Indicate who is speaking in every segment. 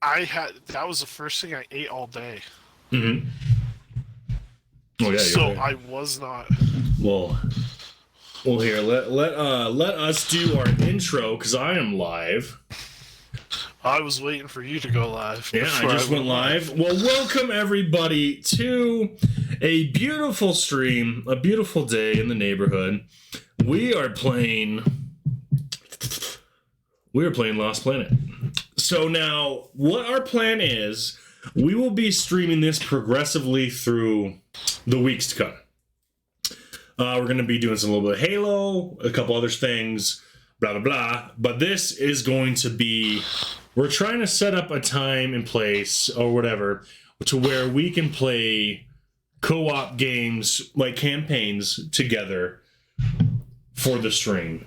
Speaker 1: that was the first thing I ate all day.
Speaker 2: Mm-hmm. Oh yeah.
Speaker 1: So I was not.
Speaker 2: Well, here let us do our intro because I am live.
Speaker 1: I was waiting for you to go live.
Speaker 2: Yeah, I just went live. Well, welcome everybody to a beautiful stream, a beautiful day in the neighborhood. We are playing Lost Planet. So now, what our plan is, we will be streaming this progressively through the weeks to come. We're going to be doing some little bit of Halo, a couple other things, blah, blah, blah. But this is going to be... We're trying to set up a time and place, or whatever, to where we can play co-op games, like campaigns, together for the stream.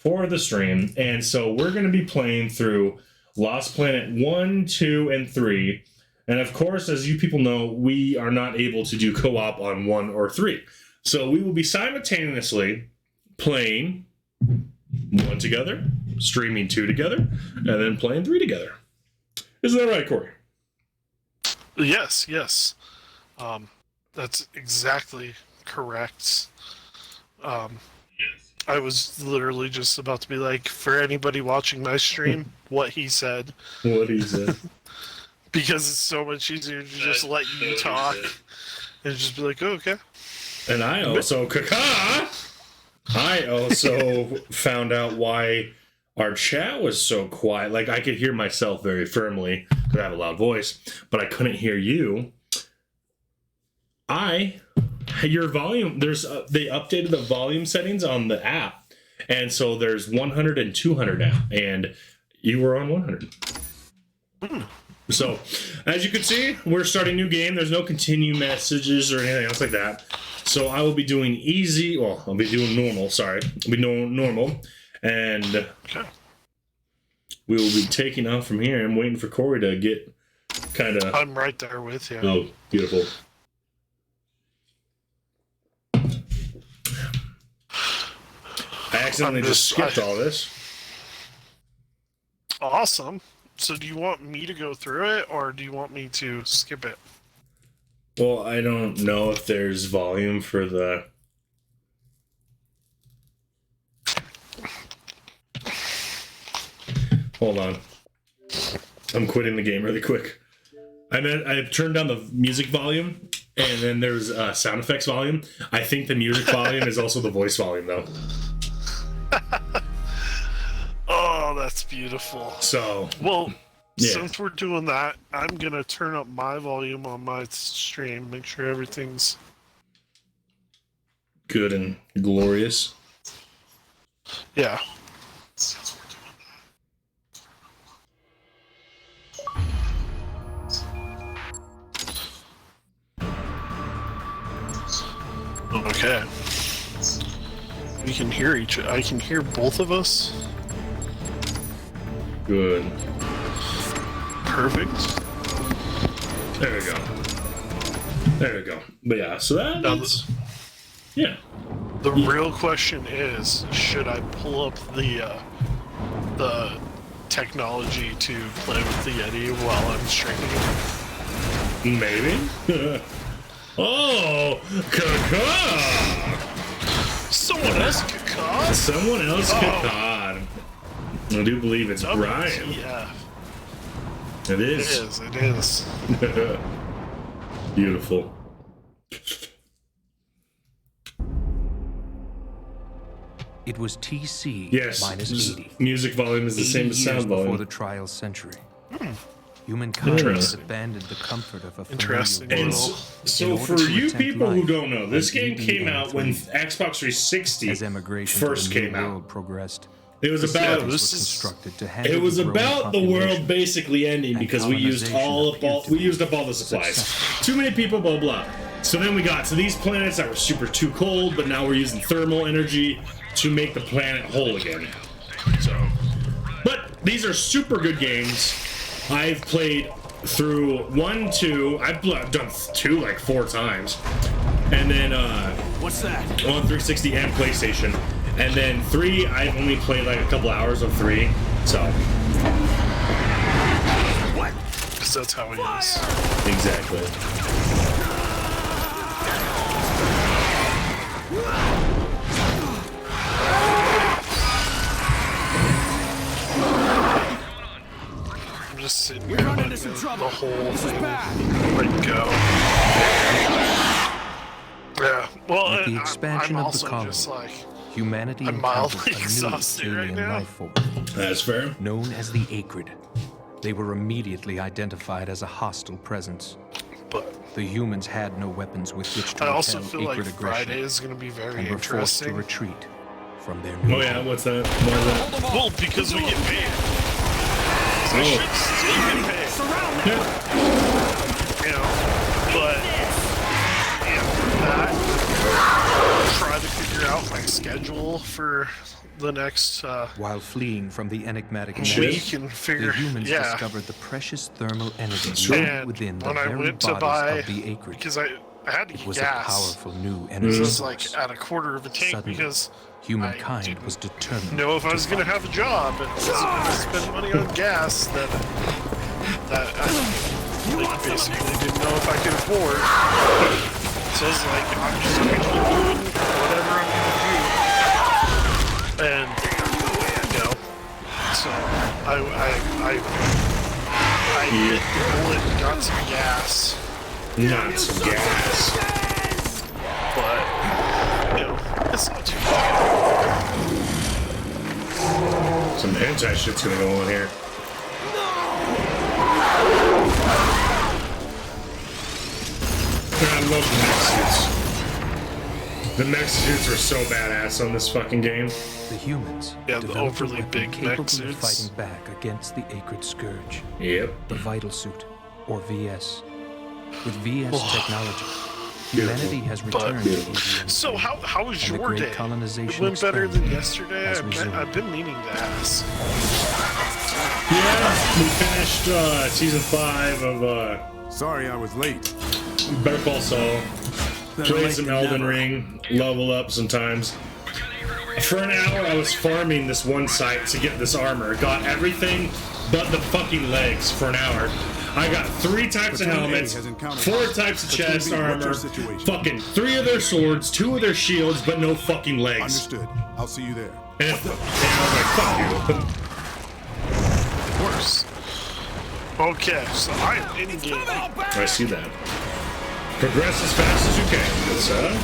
Speaker 2: And so we're going to be playing through Lost Planet 1, 2, and 3. And of course, as you people know, we are not able to do co-op on 1 or 3. So we will be simultaneously playing 1 together, streaming 2 together, and then playing 3 together. Isn't that right, Corey?
Speaker 1: Yes. That's exactly correct. I was literally just about to be like, for anybody watching my stream, what he said. Because it's so much easier to just let you talk and just be like, oh, okay.
Speaker 2: And I also found out why our chat was so quiet. Like, I could hear myself very firmly because I have a loud voice, but I couldn't hear you. Your volume, they updated the volume settings on the app, and so there's 100 and 200 now, and you were on 100. So, as you can see, we're starting a new game. There's no continue messages or anything else like that. So I will be doing easy. Well, I'll be doing normal. Sorry, I'll be doing normal, and we will be taking off from here. I'm waiting for Corey to get kind of.
Speaker 1: I'm right there with you.
Speaker 2: Oh, beautiful. I accidentally just skipped all this.
Speaker 1: Awesome. So do you want me to go through it, or do you want me to skip it?
Speaker 2: Well, I don't know if there's volume for the... Hold on. I'm quitting the game really quick. I turned down the music volume, and then there's sound effects volume. I think the music volume is also the voice volume, though.
Speaker 1: Oh, that's beautiful.
Speaker 2: So,
Speaker 1: well, since we're doing that, I'm gonna turn up my volume on my stream, make sure everything's
Speaker 2: good and glorious.
Speaker 1: Yeah. Okay. We can hear I can hear both of us.
Speaker 2: Good.
Speaker 1: Perfect.
Speaker 2: There we go. But yeah, so that's... Yeah.
Speaker 1: The real question is, should I pull up the technology to play with the Yeti while I'm streaming?
Speaker 2: Maybe. Oh, caca!
Speaker 1: Someone else caca?
Speaker 2: Someone else caca. I do believe it's Brian.
Speaker 1: Yeah.
Speaker 2: It is.
Speaker 1: It is.
Speaker 2: Beautiful.
Speaker 3: It was TC
Speaker 2: minus
Speaker 3: 80.
Speaker 2: Music volume is the same as sound volume.
Speaker 3: Before the trial century. Humankind has abandoned the comfort of a
Speaker 1: Interesting.
Speaker 2: And so for you people who don't know, this game came out when Xbox 360 first came out.
Speaker 3: Progressed.
Speaker 2: It was about the world basically ending because we used up all the supplies. Too many people, blah blah. So then we got to these planets that were too cold, but now we're using thermal energy to make the planet whole again. So, but these are super good games. I've played through 1, 2. I've done 2 like 4 times, and then
Speaker 3: what's that?
Speaker 2: On 360 and PlayStation. And then 3, I've only played like a couple hours of 3, so.
Speaker 3: What?
Speaker 1: because that's how he is.
Speaker 2: Exactly.
Speaker 1: I'm just sitting here letting the whole thing like go. Yeah. Well,
Speaker 3: With the expansion
Speaker 1: I'm
Speaker 3: of the
Speaker 1: also
Speaker 3: colony,
Speaker 1: just like
Speaker 3: humanity
Speaker 1: I'm
Speaker 3: encountered
Speaker 1: mildly
Speaker 3: a new
Speaker 1: exhausted right
Speaker 3: alien
Speaker 1: now.
Speaker 3: life form
Speaker 2: That's fair.
Speaker 3: known as the Acrid. They were immediately identified as a hostile presence.
Speaker 1: but
Speaker 3: The humans had no weapons with which to
Speaker 1: I also
Speaker 3: repel
Speaker 1: feel like
Speaker 3: Acrid
Speaker 1: Friday
Speaker 3: aggression
Speaker 1: is going to be very
Speaker 3: and were forced to
Speaker 1: interesting.
Speaker 3: retreat from their new
Speaker 2: Oh yeah,
Speaker 3: home.
Speaker 2: what's that? Why is that?
Speaker 1: Well, because we get paid. So we should still get paid.
Speaker 2: Yeah.
Speaker 1: You know, but that try to figure out my schedule for the next
Speaker 3: While fleeing from the enigmatic
Speaker 2: Shit.
Speaker 1: week and figure.
Speaker 3: the humans
Speaker 1: Yeah,
Speaker 3: discovered the precious thermal energy
Speaker 2: That's right.
Speaker 3: latent
Speaker 1: and
Speaker 3: within the
Speaker 1: when I
Speaker 3: very
Speaker 1: went to
Speaker 3: bodies
Speaker 1: buy,
Speaker 3: of the Acrid.
Speaker 1: because I had to
Speaker 3: It
Speaker 1: get
Speaker 3: was
Speaker 1: gas.
Speaker 3: a powerful new
Speaker 1: This
Speaker 3: energy
Speaker 1: is like
Speaker 3: source.
Speaker 1: at a quarter of a tank
Speaker 3: Suddenly,
Speaker 1: because
Speaker 3: humankind
Speaker 1: didn't
Speaker 3: was determined
Speaker 1: know if I was going to
Speaker 3: fight.
Speaker 1: have a job and was going to spend money on gas that I like, basically didn't know if I could afford. So I was like, I'm just going to keep doing whatever I'm going to do. And, you know, so I bit the bullet and got some gas.
Speaker 2: Not some gas.
Speaker 1: But, you know, it's not too bad.
Speaker 2: Some hentai shit's gonna go on here. I love the mech suits. The mech suits were so badass on this fucking game.
Speaker 3: The humans
Speaker 1: Yeah, the
Speaker 3: developed a
Speaker 1: overly
Speaker 3: weapon
Speaker 1: big
Speaker 3: capable
Speaker 1: mech
Speaker 3: of
Speaker 1: suits.
Speaker 3: fighting back against the Acrid Scourge,
Speaker 2: Yep.
Speaker 3: the Vital Suit, or VS. With VS technology, humanity has returned to Avian
Speaker 1: So
Speaker 3: Planet,
Speaker 1: how was
Speaker 3: and the
Speaker 1: your
Speaker 3: great
Speaker 1: day? It
Speaker 3: colonization
Speaker 1: went better than
Speaker 3: experiment
Speaker 1: yesterday.
Speaker 3: has resumed.
Speaker 1: I've been meaning to ask.
Speaker 2: Yeah, we finished season 5 of
Speaker 4: Sorry I was late.
Speaker 2: Better Call Saul.
Speaker 4: Better
Speaker 2: Played
Speaker 4: late
Speaker 2: some
Speaker 4: than
Speaker 2: Elden
Speaker 4: never.
Speaker 2: Ring. Level up sometimes. For an hour, I was farming this one site to get this armor. Got everything but the fucking legs for an hour. I got 3 types of
Speaker 4: Platoon A
Speaker 2: helmets,
Speaker 4: has encountered
Speaker 2: 4 types of
Speaker 4: Platoon
Speaker 2: chest
Speaker 4: B, what's
Speaker 2: armor,
Speaker 4: your situation?
Speaker 2: fucking 3 of their swords, 2 of their shields, but no fucking legs.
Speaker 4: Understood. I'll see you there.
Speaker 2: And I was like, fuck you.
Speaker 1: Of course. Okay, so I am in game.
Speaker 2: I see that. Progress as fast as you can, good sir.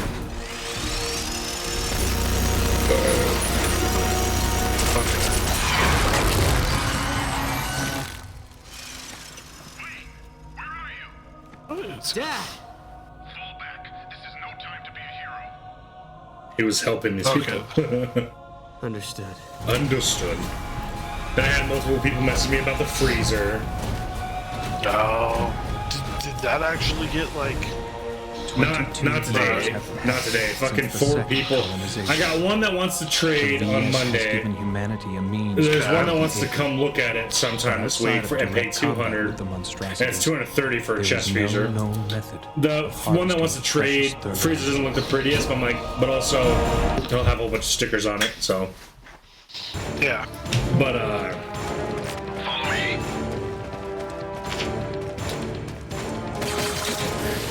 Speaker 5: Dad!
Speaker 2: He was helping these
Speaker 1: Okay.
Speaker 2: people.
Speaker 5: Understood.
Speaker 2: Understood. Then I had multiple people messaging me about the freezer.
Speaker 1: Oh, did that actually get like?
Speaker 2: Not
Speaker 3: 22
Speaker 2: today.
Speaker 3: years have
Speaker 2: Not today.
Speaker 3: passed
Speaker 2: Fucking
Speaker 3: since the
Speaker 2: 4
Speaker 3: second
Speaker 2: people.
Speaker 3: colonization.
Speaker 2: I got one that wants to trade
Speaker 3: VS
Speaker 2: on
Speaker 3: has
Speaker 2: Monday.
Speaker 3: given humanity a means
Speaker 2: There's
Speaker 3: to
Speaker 2: one that
Speaker 3: fight
Speaker 2: wants to
Speaker 3: the
Speaker 2: come look at it sometime this
Speaker 3: outside
Speaker 2: week
Speaker 3: of
Speaker 2: for and pay
Speaker 3: direct combat
Speaker 2: 200.
Speaker 3: with the
Speaker 2: And
Speaker 3: monstrosities.
Speaker 2: it's 230 for a
Speaker 3: There
Speaker 2: chest
Speaker 3: is no
Speaker 2: freezer.
Speaker 3: known method
Speaker 2: The
Speaker 3: of
Speaker 2: one that wants to
Speaker 3: harvesting
Speaker 2: trade
Speaker 3: precious
Speaker 2: freezer
Speaker 3: thermal
Speaker 2: doesn't look the prettiest, but I'm like, but also he'll have a whole bunch of stickers on it. So,
Speaker 1: Yeah.
Speaker 2: but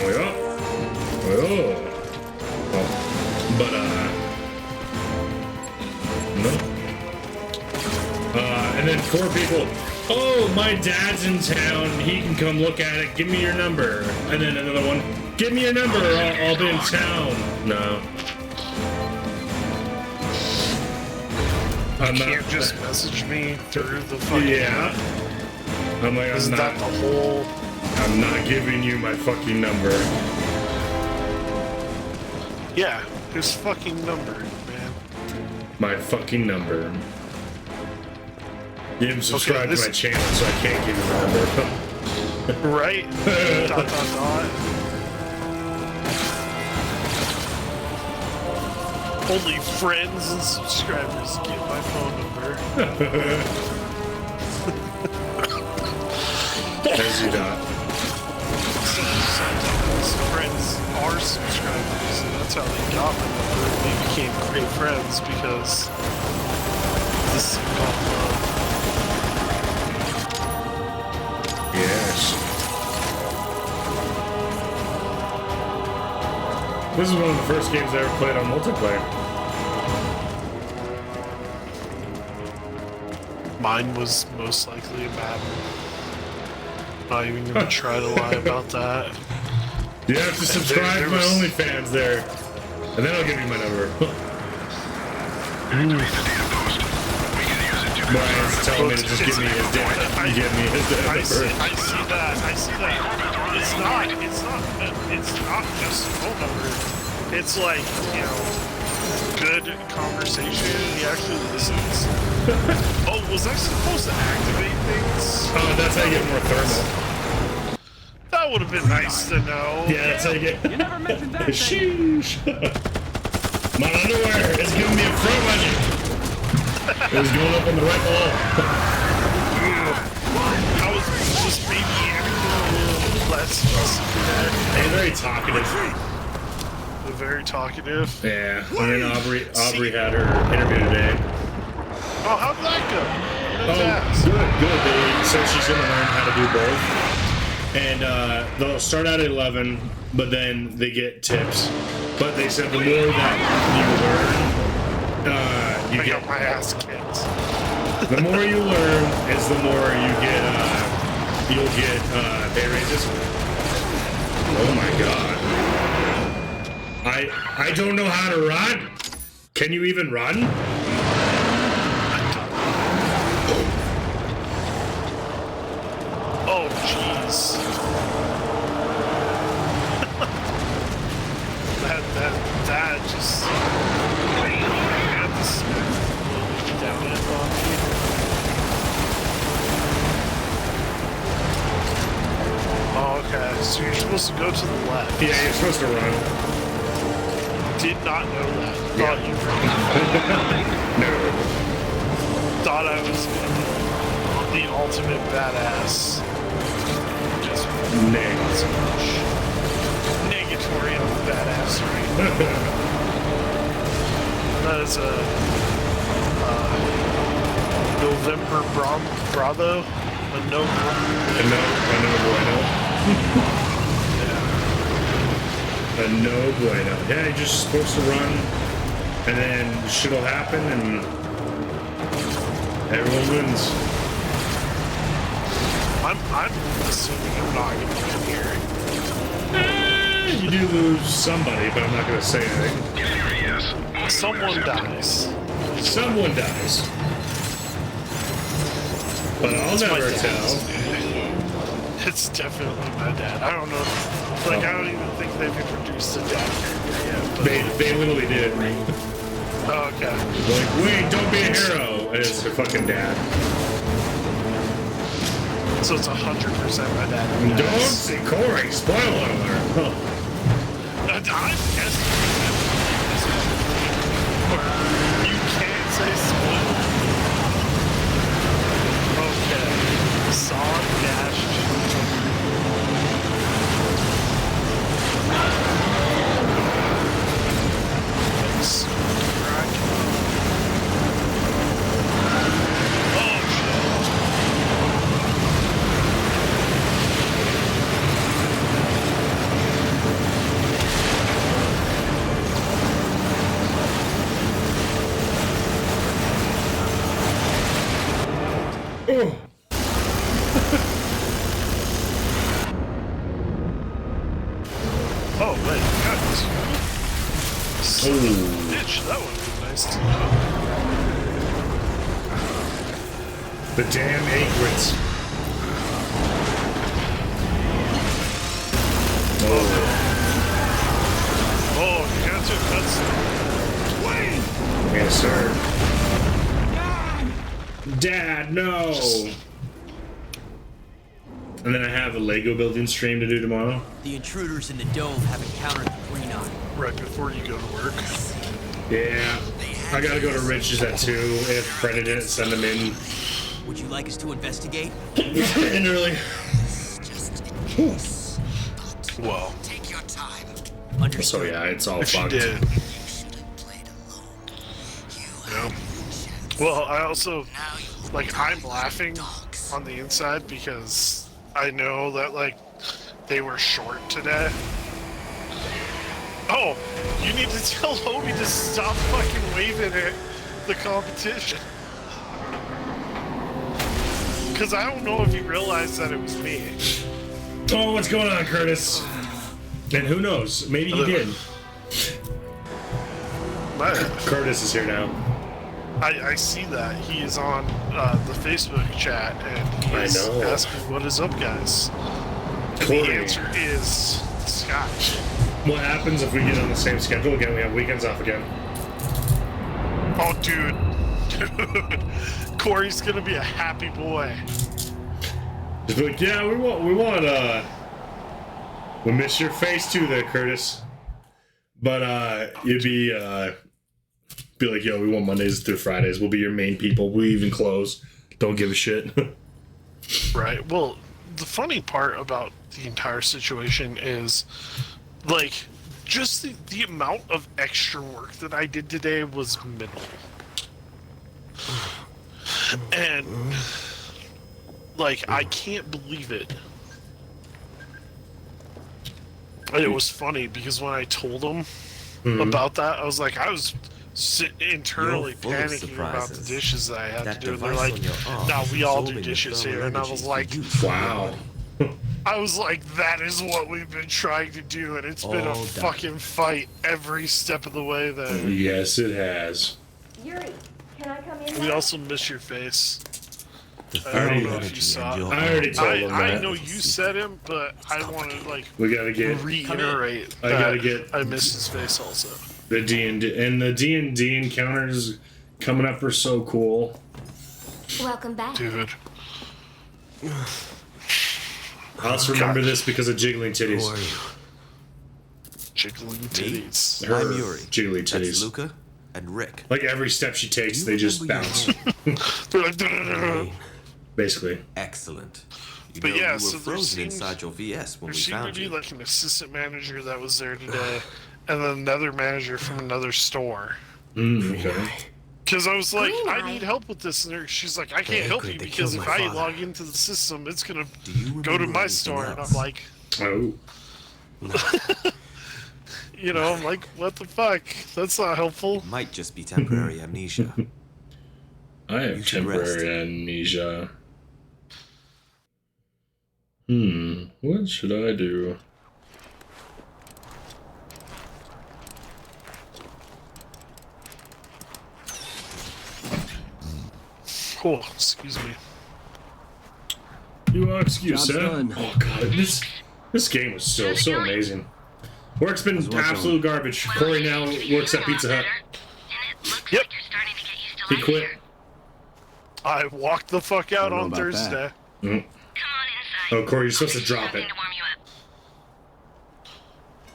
Speaker 2: Oh yeah. Oh. But no. And then 4 people. Oh, my dad's in town. He can come look at it. Give me your number. And then another one. Give me your number. I'll be in town. No. I'm
Speaker 1: You
Speaker 2: not.
Speaker 1: can't just message me through the fucking.
Speaker 2: Yeah. I'm like,
Speaker 1: Isn't
Speaker 2: I'm
Speaker 1: that
Speaker 2: not.
Speaker 1: the whole?
Speaker 2: I'm not giving you my fucking number.
Speaker 1: Yeah, his fucking number, man.
Speaker 2: My fucking number. You didn't subscribe
Speaker 1: this-
Speaker 2: to my channel, so I can't give you my number.
Speaker 1: Right? dot dot dot. Only friends and subscribers get my phone number.
Speaker 2: As you dot.
Speaker 1: Sometimes friends are subscribers, and that's how they got my number. They became great friends because this is called love.
Speaker 2: Yes. This is one of the first games I ever played on multiplayer.
Speaker 1: Mine was most likely a Madden. Not even gonna try to lie about that.
Speaker 2: You have to subscribe
Speaker 1: there
Speaker 2: to my
Speaker 1: was-
Speaker 2: OnlyFans there, and then I'll give you my number. Brian's telling me to just give me his dad. Give me his dad
Speaker 1: I see
Speaker 2: number.
Speaker 1: that. It's not just phone number. It's like, you know, good conversation. He actually listens. Oh, was I supposed to activate things?
Speaker 2: Oh, that's how you get more thermal.
Speaker 1: That would have been nice to know.
Speaker 2: Yeah, that's how you get.
Speaker 3: You never mentioned that.
Speaker 2: Sheesh. My underwear is giving me a front wedgie. It was going up in the right hole.
Speaker 1: I was just maybe everything a little less fussy today.
Speaker 2: Hey, very talkative.
Speaker 1: Very talkative.
Speaker 2: Yeah, and then Aubrey had her interview today.
Speaker 1: Oh, how'd that go?
Speaker 2: Oh, good. So she's gonna learn how to do both. And they'll start out at 11, but then they get tips. But they said the more that you
Speaker 1: I
Speaker 2: get,
Speaker 1: got my ass kicked.
Speaker 2: the more you learn is the more you'll get pay raises. Oh my god. I don't know how to run. Can you even run?
Speaker 1: Oh, jeez. that just had the smack down in on me. Oh, okay. So you're supposed to go to the left.
Speaker 2: Yeah, you're supposed to run.
Speaker 1: Did not know that.
Speaker 2: Yeah. No.
Speaker 1: Thought I was the ultimate badass. Just not so much. Negatory on the badassery. That is a November Bravo. A no.
Speaker 2: I know. A no bueno. Yeah, you're just supposed to run, and then shit'll happen, and everyone wins.
Speaker 1: I'm assuming I'm not going to win here.
Speaker 2: You do lose somebody, but I'm not going to say anything.
Speaker 1: Someone dies.
Speaker 2: Someone dies. But I'll
Speaker 1: It's my
Speaker 2: never
Speaker 1: dad.
Speaker 2: tell.
Speaker 1: It's definitely my dad. I don't know. Like, I don't even think they've introduced a dad character yet. But...
Speaker 2: They literally did.
Speaker 1: Oh, okay.
Speaker 2: Like, wait, don't be a hero. And it's their fucking dad.
Speaker 1: So it's 100% my dad.
Speaker 2: Don't say Corey. Spoiler alert.
Speaker 1: I'm guessing. You can't say spoiler. Okay. Song dash. Oh, wait, guys. Son of a bitch, that would be nice to know.
Speaker 2: The damn aigrettes.
Speaker 1: Oh, you got to cutscene. Wait!
Speaker 2: Yes, sir. Dad, no! And then I have a Lego building stream to do tomorrow.
Speaker 5: The intruders in the dome have encountered the Greenon.
Speaker 1: Right before you go to work.
Speaker 2: Yeah. I gotta go to Rich's at 2. If Brennan didn't send them in.
Speaker 5: Would you like us to investigate?
Speaker 2: In early.
Speaker 1: Well,
Speaker 6: Take your time.
Speaker 5: Understood.
Speaker 2: So yeah, it's all
Speaker 1: she
Speaker 2: fucked.
Speaker 1: did.
Speaker 6: You should have played alone. You
Speaker 1: Yeah.
Speaker 6: had your chance.
Speaker 1: Well, I also,
Speaker 6: Now you will
Speaker 1: like,
Speaker 6: be
Speaker 1: I'm
Speaker 6: like
Speaker 1: laughing
Speaker 6: dogs.
Speaker 1: on the inside because I know that, like, they were short today. Oh, you need to tell Hobie to stop fucking waving at the competition. Because I don't know if you realized that it was me.
Speaker 2: Oh, what's going on, Curtis? And who knows? Maybe he did.
Speaker 1: But
Speaker 2: Curtis is here now.
Speaker 1: I see that. He is on the Facebook chat and he is
Speaker 2: I know.
Speaker 1: asking what is up, guys. And the
Speaker 2: Corey.
Speaker 1: answer is Scotch.
Speaker 2: What happens if we get on the same schedule again? We have weekends off again.
Speaker 1: Oh, dude. Corey's gonna be a happy boy.
Speaker 2: Just be like, yeah, we miss your face too there, Curtis. But you'd be like, yo, we want Mondays through Fridays. We'll be your main people. We even close. Don't give a shit.
Speaker 1: Right. Well, the funny part about the entire situation is, like, just the amount of extra work that I did today was minimal. And, like, I can't believe it. And it was funny because when I told him about that, I was like, I was internally
Speaker 7: You're full of
Speaker 1: panicking about the
Speaker 7: surprises.
Speaker 1: dishes that I had
Speaker 7: That
Speaker 1: to do. And they're
Speaker 7: device
Speaker 1: like,
Speaker 7: on your arm
Speaker 1: no, we all do
Speaker 7: absorbing the
Speaker 1: dishes
Speaker 7: thermal
Speaker 1: here. And I
Speaker 7: energy
Speaker 1: was
Speaker 7: for
Speaker 1: like,
Speaker 7: use for your
Speaker 2: Wow.
Speaker 7: body.
Speaker 1: I was like, that is what we've been trying to do, and it's been a
Speaker 7: All done.
Speaker 1: fucking fight every step of the way there.
Speaker 2: Yes, it has.
Speaker 8: Yuri, can I come in
Speaker 1: We
Speaker 8: now?
Speaker 1: also miss your face.
Speaker 7: The
Speaker 1: I don't
Speaker 7: thermal
Speaker 1: know if
Speaker 7: energy
Speaker 1: you saw
Speaker 7: and
Speaker 1: it.
Speaker 7: your
Speaker 2: I already told him
Speaker 1: I
Speaker 2: that.
Speaker 1: know you said him, but I want to, like,
Speaker 2: We gotta get
Speaker 1: reiterate
Speaker 2: I
Speaker 1: that
Speaker 2: gotta get-
Speaker 1: I miss his face also.
Speaker 2: the D&D, and the D&D encounters coming up are so cool.
Speaker 8: Welcome back.
Speaker 1: Dude.
Speaker 2: I also remember this because of jiggling titties.
Speaker 7: Who are you?
Speaker 1: Jiggling titties.
Speaker 2: Her
Speaker 7: I'm Yuri.
Speaker 2: jiggly
Speaker 7: That's
Speaker 2: titties.
Speaker 7: Luca and Rick.
Speaker 2: Like every step she takes,
Speaker 7: You
Speaker 2: they just
Speaker 7: remember
Speaker 2: bounce.
Speaker 1: They're like,
Speaker 2: Basically.
Speaker 7: Excellent. You
Speaker 1: But
Speaker 7: know,
Speaker 1: yeah,
Speaker 7: you
Speaker 1: so
Speaker 7: were
Speaker 1: there
Speaker 7: frozen
Speaker 1: seemed-
Speaker 7: inside your VS when
Speaker 1: there
Speaker 7: we
Speaker 1: seemed to
Speaker 7: found
Speaker 1: be
Speaker 7: you.
Speaker 1: like an assistant manager that was there today, and then another manager from another store.
Speaker 2: Okay.
Speaker 1: Because I was like,
Speaker 8: Green
Speaker 1: I
Speaker 8: Eye.
Speaker 1: need help with this, and she's like, I can't
Speaker 7: They
Speaker 1: help
Speaker 7: could-
Speaker 1: you
Speaker 7: they
Speaker 1: because
Speaker 7: killed
Speaker 1: if
Speaker 7: my
Speaker 1: I
Speaker 7: father.
Speaker 1: log into the system, it's gonna
Speaker 7: Do you
Speaker 1: go to
Speaker 7: remember
Speaker 1: my
Speaker 7: anything
Speaker 1: store, and I'm
Speaker 7: else?
Speaker 1: like,
Speaker 2: Oh.
Speaker 1: you know, I'm like, what the fuck? That's not helpful.
Speaker 7: Might just be temporary amnesia.
Speaker 2: I have
Speaker 7: You should rest.
Speaker 2: temporary amnesia. What should I do?
Speaker 1: Cool. Excuse me.
Speaker 2: You are excused,
Speaker 9: Job's
Speaker 2: sir.
Speaker 9: done.
Speaker 2: Oh god, this game was so amazing. Work's been absolute garbage. Corey now works at Pizza Hut.
Speaker 1: Yep.
Speaker 2: He quit.
Speaker 1: I walked the fuck out
Speaker 9: Don't know
Speaker 1: on
Speaker 9: about
Speaker 1: Thursday.
Speaker 2: Oh, Corey, you're supposed to drop it.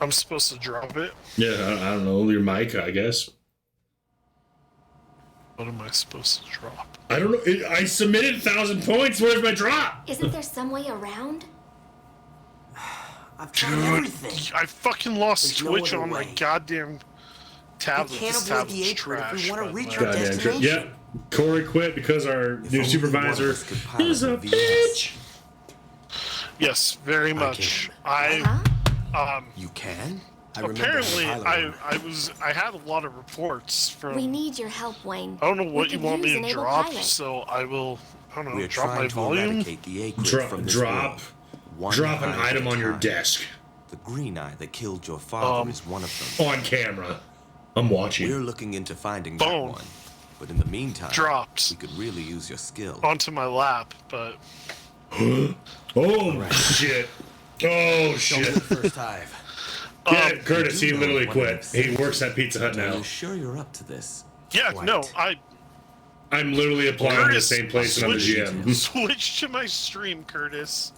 Speaker 1: I'm supposed to drop it.
Speaker 2: Yeah, I don't know, your mic, I guess.
Speaker 1: What am I supposed to drop?
Speaker 2: I don't know. I submitted 1,000 points. Where's my drop?
Speaker 8: Isn't there some way around?
Speaker 5: I've tried everything.
Speaker 1: I fucking lost
Speaker 5: There's no
Speaker 1: Twitch
Speaker 5: other
Speaker 1: on my
Speaker 5: way.
Speaker 1: goddamn tablet.
Speaker 5: We can't
Speaker 1: This
Speaker 5: avoid the
Speaker 1: tablet's
Speaker 5: apron if we
Speaker 1: trash,
Speaker 5: wanna
Speaker 1: by the
Speaker 5: reach
Speaker 1: way.
Speaker 5: our
Speaker 2: Goddamn trip.
Speaker 5: destination.
Speaker 2: Yep. Corey quit because our
Speaker 7: If
Speaker 2: new
Speaker 7: only
Speaker 2: supervisor
Speaker 7: one of us could pilot
Speaker 2: is a
Speaker 7: the VS.
Speaker 2: bitch.
Speaker 1: Yes, very much. I
Speaker 8: Huh?
Speaker 7: You can?
Speaker 5: I remember
Speaker 1: apparently
Speaker 5: how pilot
Speaker 1: I had a lot of reports from.
Speaker 8: We need your help, Wayne.
Speaker 1: I don't know
Speaker 8: We
Speaker 1: what you
Speaker 8: could
Speaker 1: want me
Speaker 8: use
Speaker 1: to
Speaker 8: an able
Speaker 1: drop,
Speaker 8: pilot.
Speaker 1: so I will. I don't know.
Speaker 7: We're
Speaker 1: Drop my
Speaker 7: trying to
Speaker 1: volume.
Speaker 7: eradicate the acrid
Speaker 2: Drop,
Speaker 7: from this
Speaker 2: drop,
Speaker 7: world. One
Speaker 2: drop an
Speaker 7: eye at
Speaker 2: item
Speaker 7: a
Speaker 2: on your
Speaker 7: time.
Speaker 2: desk
Speaker 7: The green eye that killed your father is one of them.
Speaker 2: on camera. I'm watching.
Speaker 7: We're looking into finding
Speaker 1: Boom.
Speaker 7: that one. But in the meantime,
Speaker 1: Dropped
Speaker 7: we could really use your skill.
Speaker 1: onto my lap, but
Speaker 2: Oh shit! Oh shit!
Speaker 5: first dive.
Speaker 2: Yeah, Curtis, he
Speaker 7: you know
Speaker 2: literally
Speaker 7: one
Speaker 2: quit.
Speaker 7: of
Speaker 2: He
Speaker 7: these-
Speaker 2: works at Pizza Hut
Speaker 7: Are
Speaker 2: now.
Speaker 7: you sure you're up to this?
Speaker 1: yeah,
Speaker 7: Quite.
Speaker 1: no,
Speaker 2: I'm literally applying to the
Speaker 1: Curtis,
Speaker 2: same place and I'm the GM.
Speaker 1: Switch to my stream, Curtis.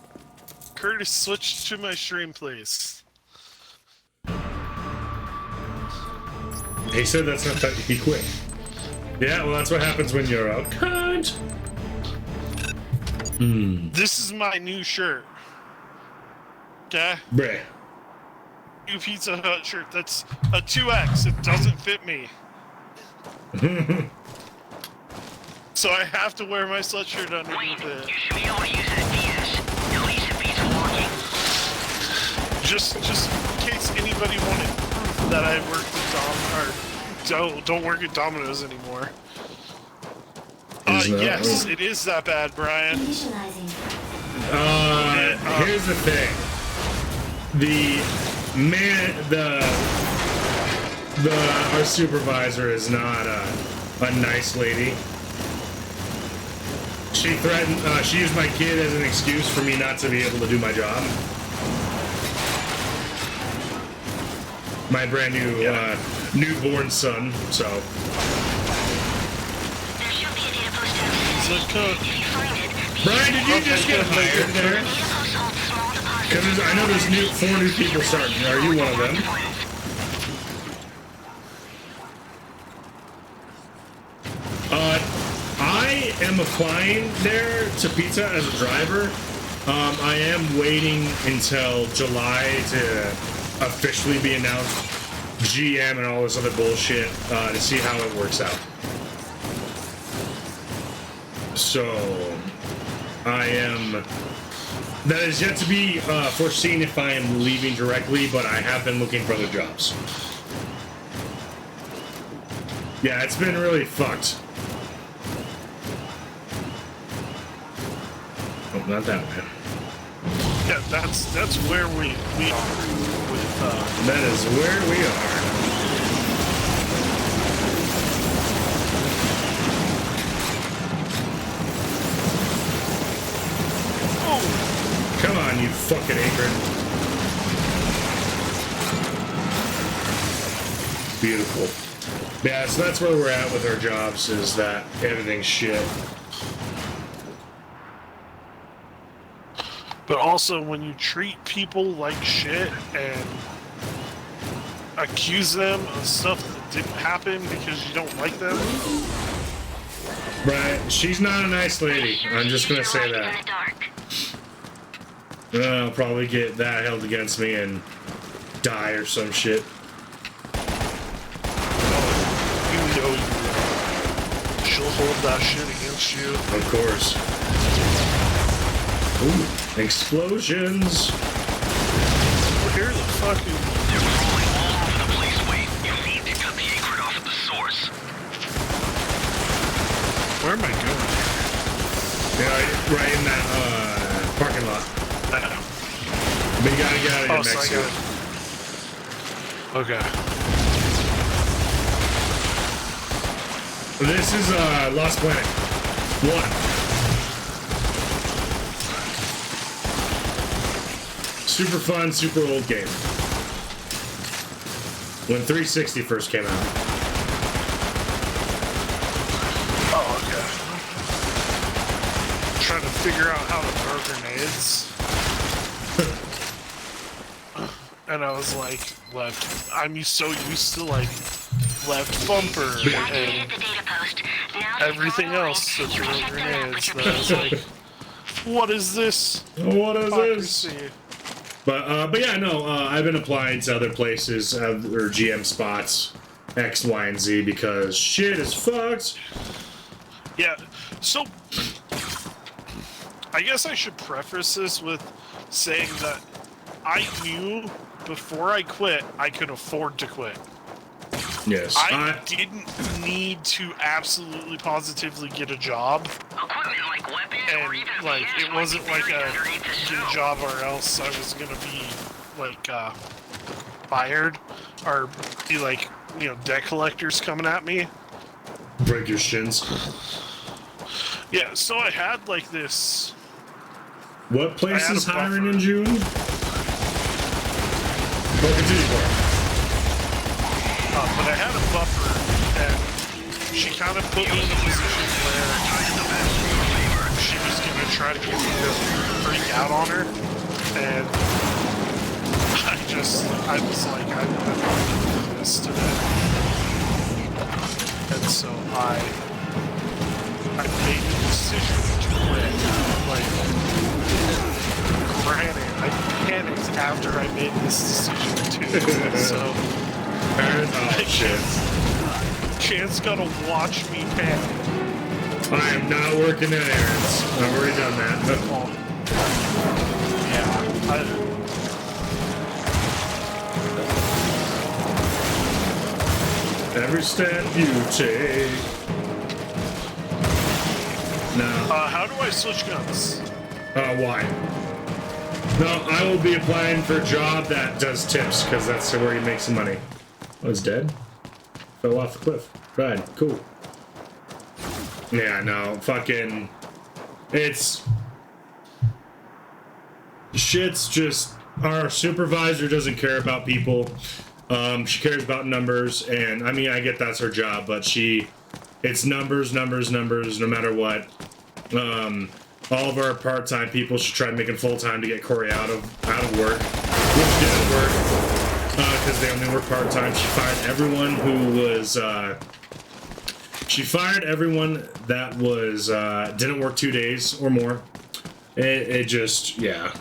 Speaker 1: Curtis, switch to my stream, please.
Speaker 2: He said that's not that he quit. Yeah, well, that's what happens when you're a cunt.
Speaker 1: This is my new shirt. Okay?
Speaker 2: Bruh.
Speaker 1: New Pizza Hut shirt. That's a 2X. It doesn't fit me. So I have to wear my sweatshirt underneath it.
Speaker 10: You should be able to use that DS. At least it beats walking.
Speaker 1: Just in case anybody wanted proof that I work with don't work at Domino's anymore. Yes, it is that bad, Brian.
Speaker 8: Initializing.
Speaker 2: Here's the thing. Our supervisor is not a nice lady. She threatened, she used my kid as an excuse for me not to be able to do my job. My brand new, newborn son, so.
Speaker 10: There should be a data post outside. If you find it,
Speaker 2: Brian, did you just get hired there?
Speaker 10: data post holds small deposits.
Speaker 2: Because I know there's 4 new people starting. Are you one of them? I am applying there to Pizza as a driver. I am waiting until July to officially be announced GM and all this other bullshit to see how it works out. So, I am... That is yet to be foreseen if I am leaving directly, but I have been looking for other jobs. Yeah, it's been really fucked. Oh, not that way.
Speaker 1: Yeah, that's where we are with
Speaker 2: That is where we are. Come on, you fucking apron. Beautiful. Yeah, so that's where we're at with our jobs, is that everything's shit.
Speaker 1: But also, when you treat people like shit and accuse them of stuff that didn't happen because you don't like them.
Speaker 2: Right, she's not a nice lady. I'm just gonna say that. I'll probably get that held against me and die or some shit.
Speaker 1: You know she'll hold that shit against you.
Speaker 2: Of course. Ooh, explosions.
Speaker 1: Here the fucking...
Speaker 10: They're rolling all over the place, Wayne. You need to cut the acrid off at the source.
Speaker 1: Where am I going?
Speaker 2: Yeah, right in that parking lot. But you gotta get out of here next
Speaker 1: so
Speaker 2: year.
Speaker 1: Okay.
Speaker 2: This is Lost Planet 1. Super fun, super old game. When 360 first came out.
Speaker 1: Oh, okay. Trying to figure out how to throw grenades. And I was like, left. I'm so used to like left bumper and everything else to throw grenades that I was like, what is this?
Speaker 2: What is this?
Speaker 1: Hypocrisy?
Speaker 2: But yeah, no, I've been applying to other places or GM spots, X, Y, and Z because shit is fucked.
Speaker 1: Yeah, so I guess I should preface this with saying that I knew before I quit, I could afford to quit.
Speaker 2: Yes.
Speaker 1: I didn't need to absolutely positively get a job.
Speaker 10: Equipment like weapons or even
Speaker 1: And, like,
Speaker 10: VS
Speaker 1: it wasn't like
Speaker 10: might be
Speaker 1: a
Speaker 10: buried underneath the
Speaker 1: get a
Speaker 10: snow.
Speaker 1: job or else I was gonna be, like, fired. Or be like, you know, debt collectors coming at me.
Speaker 2: Break your shins.
Speaker 1: Yeah, so I had, like, this...
Speaker 2: What place
Speaker 1: I had
Speaker 2: is
Speaker 1: a
Speaker 2: hiring
Speaker 1: buffer.
Speaker 2: in June? Oh, continue, Clark.
Speaker 1: But I had a buffer, and she kind of put me in a position where she was going to try to get me to freak out on her, and I was like, I'm not going to do this today. And so I made the decision to quit. Like, granted, I panicked after I made this decision too, so...
Speaker 2: Oh, shit.
Speaker 1: Chance gotta watch me panic.
Speaker 2: I am not working at errands. I've already done that.
Speaker 1: Yeah.
Speaker 2: every step you take. Now,
Speaker 1: How do I switch guns?
Speaker 2: why? No, I will be applying for a job that does tips, because that's where you make some money. Oh, it's dead? Fell off the cliff. Right, cool. Yeah, no, fucking... It's... Shit's just... Our supervisor doesn't care about people. She cares about numbers, and I mean, I get that's her job, but it's numbers, no matter what. All of our part-time people should try to make it full-time to get Corey out of work, which didn't work, because they only work part-time. She fired everyone who was, she fired everyone that was, didn't work 2 days or more. It just, yeah.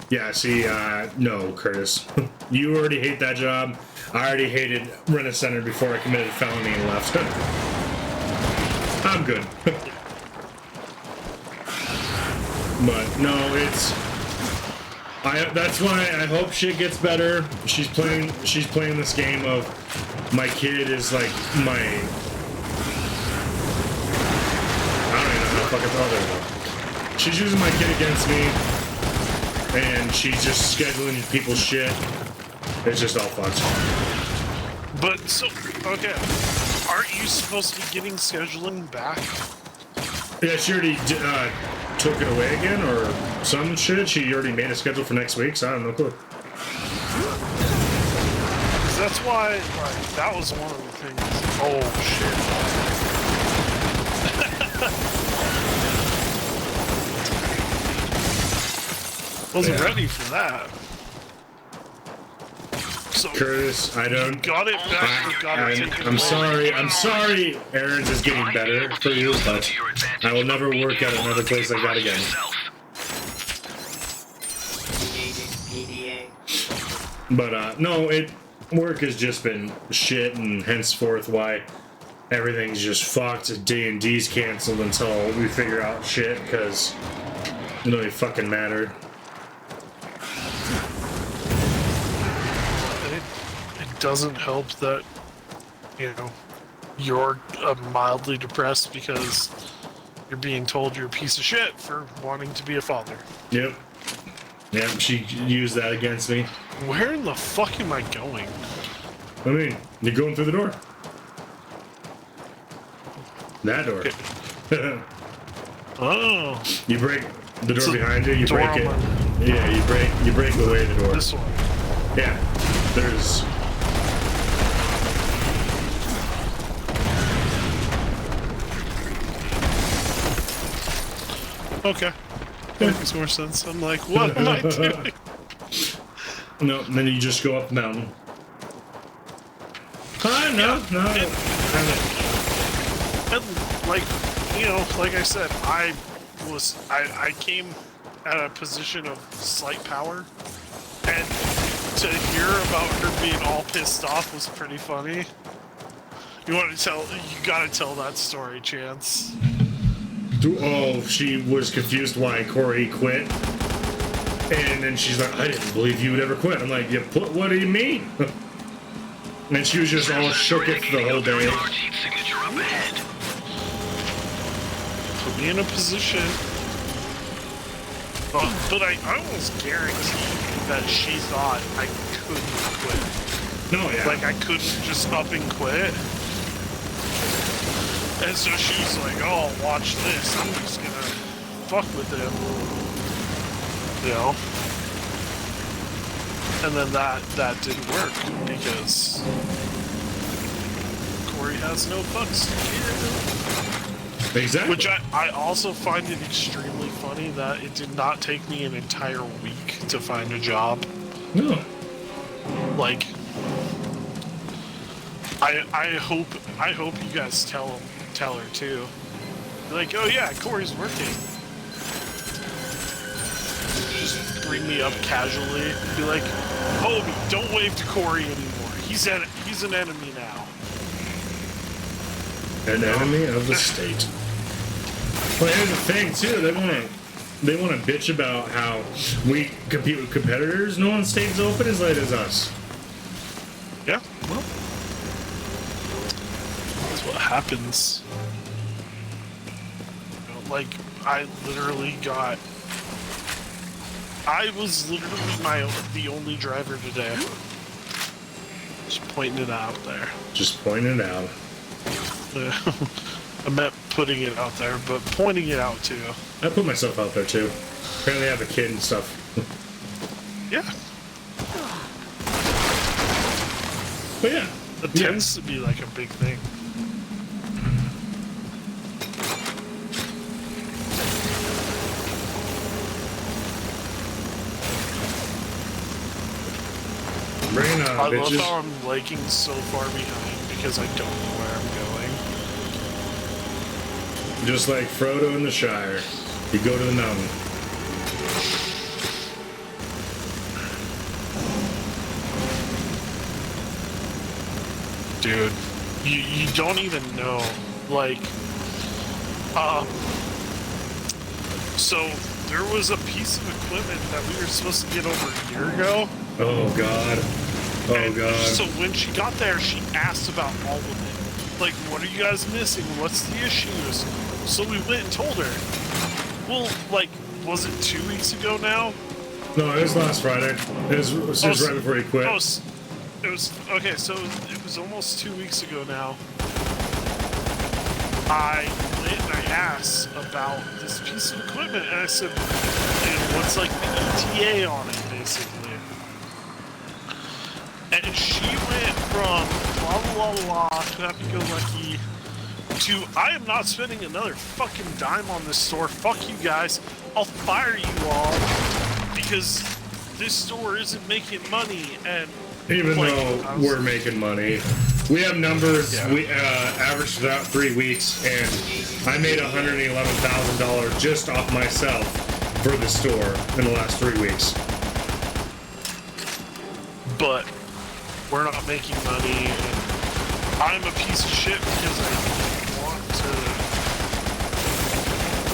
Speaker 2: Yeah, see, no, Curtis. You already hate that job. I already hated Rent-A-Center before I committed a felony and left. I'm good. But no, that's why I hope shit gets better. She's playing this game of my kid is like my, I don't even know how to fucking tell her. She's using my kid against me, and she's just scheduling people's shit. It's just all fucked.
Speaker 1: But, so, okay. Aren't you supposed to be getting scheduling back?
Speaker 2: Yeah, she already took it away again, or some shit. She already made a schedule for next week, so I don't know. Clue.
Speaker 1: 'Cause that's why, like, that was one of the things. Oh, shit. Wasn't ready for that. So,
Speaker 2: Curtis, I don't.
Speaker 1: got it back or got it taken
Speaker 2: I'm
Speaker 1: away?
Speaker 2: sorry. Aaron's is getting better for you, but I will never work at another place like that again. But no, work has just been shit, and henceforth why everything's just fucked. D&D's canceled until we figure out shit, because it doesn't really fucking matter.
Speaker 1: It doesn't help that, you know, you're mildly depressed because you're being told you're a piece of shit for wanting to be a father.
Speaker 2: Yep. Yep, she used that against me.
Speaker 1: Where in the fuck am I going?
Speaker 2: I mean, you're going through the door. That door.
Speaker 1: Oh.
Speaker 2: You break the door
Speaker 1: So,
Speaker 2: behind you, you
Speaker 1: door
Speaker 2: break it.
Speaker 1: on
Speaker 2: Yeah, you break away the door.
Speaker 1: This one.
Speaker 2: Yeah. There's
Speaker 1: Okay. That makes more sense. I'm like, what am I doing?
Speaker 2: no, and then you just go up the mountain. No.
Speaker 1: And like, you know, like I said, I came at a position of slight power, and to hear about her being all pissed off was pretty funny. You gotta tell that story, Chance.
Speaker 2: Oh, she was confused why Corey quit. And then she's like, I didn't believe you would ever quit. I'm like, what do you mean? And she was just all shook it the whole day.
Speaker 1: Put me in a position. But I almost guarantee that she thought I couldn't quit.
Speaker 2: No, yeah.
Speaker 1: Like, I couldn't just up and quit. And so she was like, oh, watch this. I'm just gonna fuck with him. You know? And then that didn't work because Corey has no fucks to give.
Speaker 2: Exactly.
Speaker 1: Which I also find it extremely funny that it did not take me an entire week to find a job.
Speaker 2: No.
Speaker 1: Like, I hope you guys tell her too. Be like, oh yeah, Corey's working. Just bring me up casually. Be like, homie, don't wave to Corey anymore. He's an enemy now.
Speaker 2: An enemy of the state. Well, here's the thing too. They want to bitch about how we compete with competitors. No one stays open as late as us.
Speaker 1: Yeah. Well, happens. You know, like, I was literally the only driver today. Just pointing it out there.
Speaker 2: Just pointing it out.
Speaker 1: I meant putting it out there, but pointing it out too.
Speaker 2: I put myself out there too. Apparently I have a kid and stuff.
Speaker 1: Yeah.
Speaker 2: But yeah.
Speaker 1: It tends to be like a big thing.
Speaker 2: Bring it on,
Speaker 1: I love
Speaker 2: bitches.
Speaker 1: how I'm lagging so far behind because I don't know where I'm going.
Speaker 2: Just like Frodo in the Shire. You go to the mountain.
Speaker 1: Dude, you don't even know. Like, so there was a piece of equipment that we were supposed to get over a year ago.
Speaker 2: Oh god. Oh
Speaker 1: And
Speaker 2: god.
Speaker 1: So when she got there, she asked about all of it. Like, what are you guys missing? What's the issues? So we went and told her. Well, like, was it 2 weeks ago now?
Speaker 2: No, it was last Friday. It was right before he quit.
Speaker 1: It was okay. So it was almost 2 weeks ago now. I went and I asked about this piece of equipment, and I said, "Dude, what's like the ETA on it, basically?" And she went from blah blah blah blah, happy-go-lucky, to I am not spending another fucking dime on this store. Fuck you guys. I'll fire you all because this store isn't making money. And
Speaker 2: Even
Speaker 1: like,
Speaker 2: though we're making money. We have numbers.
Speaker 1: Yeah.
Speaker 2: We averaged out 3 weeks, and I made $111,000 just off myself for the store in the last 3 weeks.
Speaker 1: but we're not making money. And I'm a piece of shit because I want to